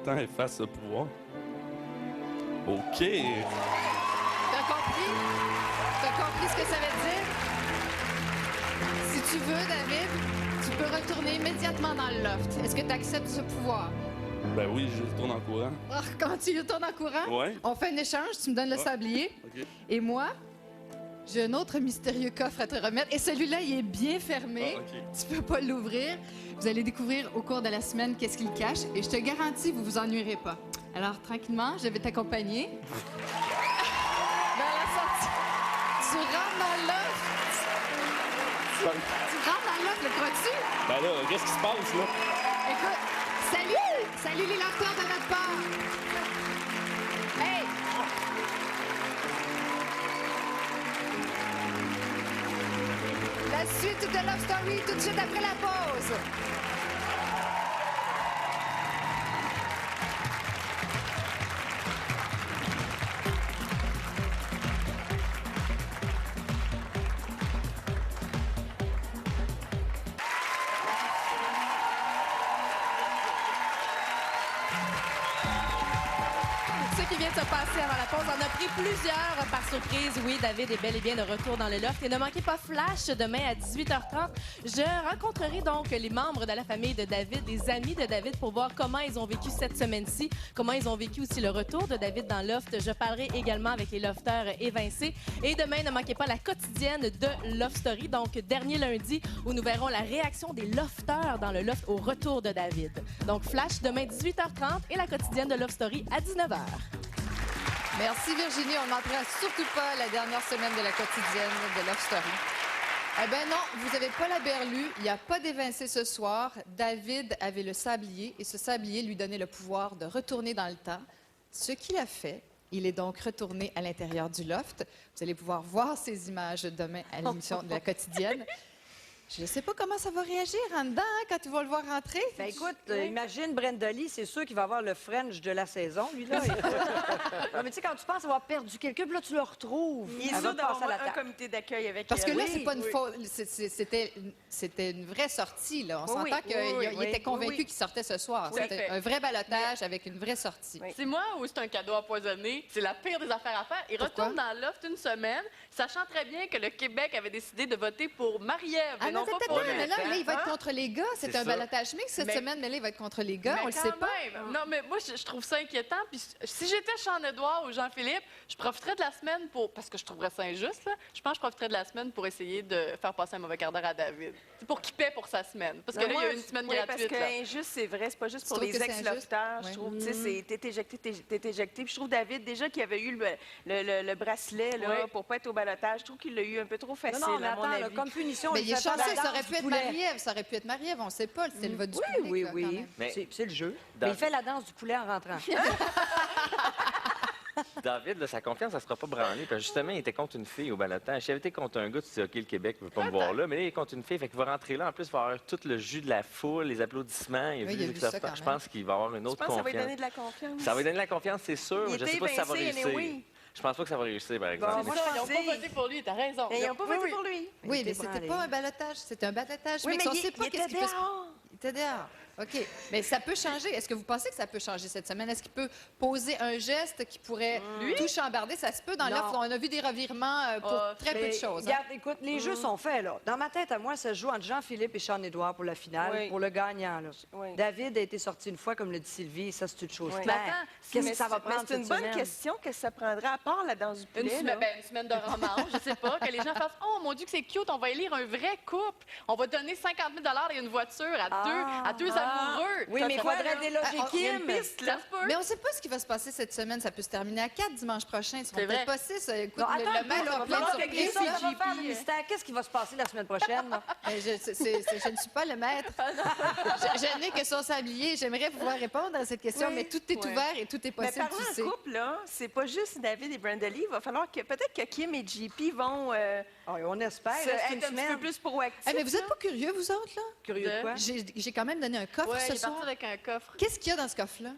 [SPEAKER 8] temps efface ce pouvoir. OK.
[SPEAKER 3] T'as compris? T'as compris ce que ça veut dire? Si tu veux, David, tu peux retourner immédiatement dans le loft. Est-ce que tu acceptes ce pouvoir?
[SPEAKER 8] Ben oui, je retourne en courant.
[SPEAKER 3] Ah, comment tu retournes en courant?
[SPEAKER 8] Ouais.
[SPEAKER 3] On fait un échange, tu me donnes le sablier.
[SPEAKER 8] OK.
[SPEAKER 3] Et moi, j'ai un autre mystérieux coffre à te remettre. Et celui-là, il est bien fermé.
[SPEAKER 8] Ah, OK.
[SPEAKER 3] Tu peux pas l'ouvrir. Vous allez découvrir au cours de la semaine qu'est-ce qu'il cache. Et je te garantis, vous vous ennuierez pas. Alors, tranquillement, je vais t'accompagner vers la sortie. Tu rentres dans le loft. Tu rentres dans le loft, le crois-tu?
[SPEAKER 8] Ben là, qu'est-ce qui se passe, là?
[SPEAKER 3] Écoute, salut! Salut les lofters de notre part! Hey! La suite de Love Story tout de suite après la pause.
[SPEAKER 16] ce qui vient de se passer avant la pause en a pris plusieurs par surprise. Oui, David est bel et bien de retour dans le loft. Et ne manquez pas Flash demain à 18h30. Je rencontrerai donc les membres de la famille de David, des amis de David, pour voir comment ils ont vécu cette semaine-ci, comment ils ont vécu aussi le retour de David dans le loft. Je parlerai également avec les lofteurs évincés. Et demain, ne manquez pas la quotidienne de Love Story, donc dernier lundi, où nous verrons la réaction des lofteurs dans le loft au retour de David. Donc Flash demain 18h30 et la quotidienne de Love Story à 19h.
[SPEAKER 3] Merci Virginie. On ne manquera surtout pas la dernière semaine de la quotidienne de Love Story. Eh bien non, vous n'avez pas la berlue. Il n'y a pas d'évincé ce soir. David avait le sablier et ce sablier lui donnait le pouvoir de retourner dans le temps. Ce qu'il a fait, il est donc retourné à l'intérieur du loft. Vous allez pouvoir voir ces images demain à l'émission de la quotidienne. Je ne sais pas comment ça va réagir en dedans quand ils vont le voir rentrer.
[SPEAKER 4] Ben écoute, imagine Brenda Lee, c'est sûr qu'il va avoir le French de la saison, lui, là. Non, mais tu sais, quand tu penses avoir perdu quelqu'un, puis là, tu le retrouves.
[SPEAKER 7] Il est sûr d'avoir un comité d'accueil avec
[SPEAKER 3] Parce que là,
[SPEAKER 7] oui,
[SPEAKER 3] c'est pas une faute. C'était une vraie sortie, là. On s'entend qu'il était convaincu qu'il sortait ce soir. C'était un vrai balotage avec une vraie sortie.
[SPEAKER 6] C'est moi ou c'est un cadeau empoisonné? C'est la pire des affaires à faire. Il retourne dans le loft une semaine, sachant très bien que le Québec avait décidé de voter pour Marie-Ève.
[SPEAKER 3] Mais là, il va être contre les gars. C'est un balotage mix cette semaine, mais là, il va être contre les gars. On le sait pas.
[SPEAKER 6] Non, mais moi, je trouve ça inquiétant. Puis si j'étais Jean-Édouard ou Jean-Philippe, je profiterais de la semaine pour... Parce que je trouverais ça injuste, là. Je pense que je profiterais de la semaine pour essayer de faire passer un mauvais quart d'heure à David. C'est pour qu'il paie pour sa semaine. Parce que là, il y a une semaine gratuite.
[SPEAKER 7] Parce que injuste, c'est vrai. C'est pas juste pour les ex-lofteurs. Je trouve, tu sais, t'es éjecté. Puis je trouve David, déjà qu'il avait eu le bracelet là, pour pas être au balotage, je trouve qu'il l'a eu un peu trop facile, à mon avis.
[SPEAKER 4] Comme punition,
[SPEAKER 3] mais il est chanceux, ça aurait pu être Marie-Ève. Ça aurait pu être Marie-Ève, on ne sait pas. C'était le vote du public.
[SPEAKER 4] Oui. C'est le jeu. Mais il fait la danse du poulet en rentrant.
[SPEAKER 5] David, là, sa confiance, ça ne sera pas branlée. Parce que justement, il était contre une fille au balotage. S'il avait été contre un gars, tu te dis, OK, le Québec ne veut pas me voir là. Mais là, il est contre une fille. Fait qu'il va rentrer là. En plus, il va avoir tout le jus de la foule, les applaudissements. Il a vu les experts. Je pense qu'il va avoir une autre confiance.
[SPEAKER 7] Ça va lui donner de la confiance.
[SPEAKER 5] Ça va lui donner de la confiance, c'est sûr. Je ne sais pas si ça va réussir. Je pense pas que ça va réussir, par exemple.
[SPEAKER 6] Bon, moi, ils n'ont pas voté pour lui, t'as raison.
[SPEAKER 7] Ils n'ont pas voté pour lui.
[SPEAKER 3] Oui, mais c'était pas un balotage, c'était un balotage.
[SPEAKER 7] Oui, mais
[SPEAKER 3] on sait pas qu'est-ce qu'il peut se...
[SPEAKER 7] Il
[SPEAKER 3] était dehors. OK. Mais ça peut changer. Est-ce que vous pensez que ça peut changer cette semaine? Est-ce qu'il peut poser un geste qui pourrait tout chambarder? Ça se peut dans l'offre. On a vu des revirements pour très peu de choses.
[SPEAKER 4] Regarde, écoute, les jeux sont faits, là. Dans ma tête, à moi, ça se joue entre Jean-Philippe et Sean-Édouard pour la finale, pour le gagnant, là. David a été sorti une fois, comme le dit Sylvie, ça, c'est une chose claire. Qu'est-ce que ça va prendre
[SPEAKER 7] C'est une bonne question. Qu'est-ce que ça prendrait à part la danse du poulet?
[SPEAKER 6] Une semaine de romance, je sais pas. Que les gens fassent « Oh, mon Dieu, que c'est cute, on va élire un vrai couple. On va donner 50 000 et une voiture à deux amoureux. »
[SPEAKER 4] Oui, mais il faudrait déloger Kim.
[SPEAKER 3] Mais on ne sait pas ce qui va se passer cette semaine. Ça peut se terminer à 4 dimanche prochain. Ils seront peut-être pas 6. Écoute, le mail va plein de surprises.
[SPEAKER 4] Qu'est-ce qui va se passer la semaine prochaine?
[SPEAKER 3] Je ne suis pas le maître. Je n'ai que son sablier. J'aimerais pouvoir répondre à cette question, mais tout est ouvert et tout est possible.
[SPEAKER 7] Mais parlant de couple, là, c'est pas juste David et Brenda Lee. Il va falloir que peut-être que Kim et JP vont...
[SPEAKER 4] on espère.
[SPEAKER 7] Être un petit peu plus proactifs.
[SPEAKER 3] Mais vous n'êtes pas curieux, vous autres, là?
[SPEAKER 4] Curieux de quoi?
[SPEAKER 3] J'ai quand même donné un coffre ce soir.
[SPEAKER 6] Avec un coffre.
[SPEAKER 3] Qu'est-ce qu'il y a dans ce coffre-là?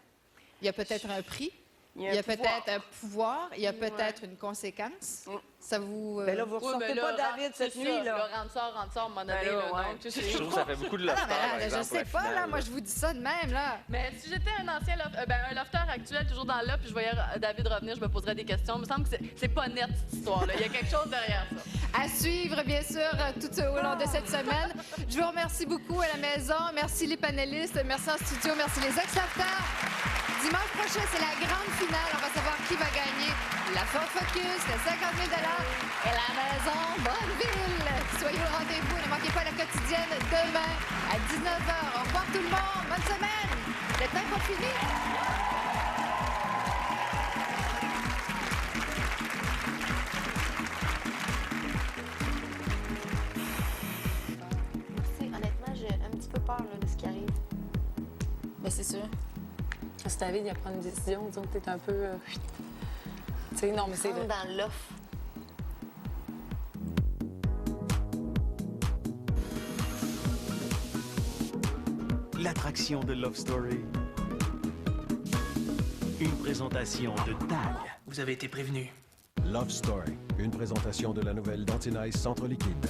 [SPEAKER 3] Il y a peut-être un prix. Il y a peut-être un pouvoir. Il y a peut-être une conséquence. Ça vous...
[SPEAKER 4] Mais là, vous ne ressortez pas David cette nuit, là.
[SPEAKER 6] Rentre-sort, mon ami,
[SPEAKER 5] Je trouve que ça fait beaucoup de lofter, par exemple.
[SPEAKER 3] Je sais pas, là. Moi, je vous dis ça de même, là.
[SPEAKER 6] Mais si j'étais un ancien un lofter actuel, toujours dans le loft, puis je voyais David revenir, je me poserais des questions. Il me semble que c'est pas net, cette histoire-là. Il y a quelque chose derrière ça.
[SPEAKER 3] À suivre, bien sûr, tout au long de cette semaine. Je vous remercie beaucoup à la maison. Merci les panélistes. Merci en studio. Merci les ex-lofters. Dimanche prochain, c'est la grande finale. On va savoir qui va gagner la Ford Focus, les 50 000 et la maison Bonneville. Soyez au rendez-vous. Ne manquez pas la quotidienne demain à 19h. Au revoir tout le monde. Bonne semaine. Le temps qu'on finit.
[SPEAKER 18] Honnêtement, j'ai un petit peu peur là, de ce qui arrive.
[SPEAKER 10] Bien, c'est sûr. Si David, il a pris une décision, disons que t'es un peu... Tu sais, non, mais c'est...
[SPEAKER 18] Dans l'offre.
[SPEAKER 9] L'attraction de Love Story. Une présentation de TAG.
[SPEAKER 13] Vous avez été prévenu.
[SPEAKER 15] Love Story, une présentation de la nouvelle Dentinize Centre Liquide.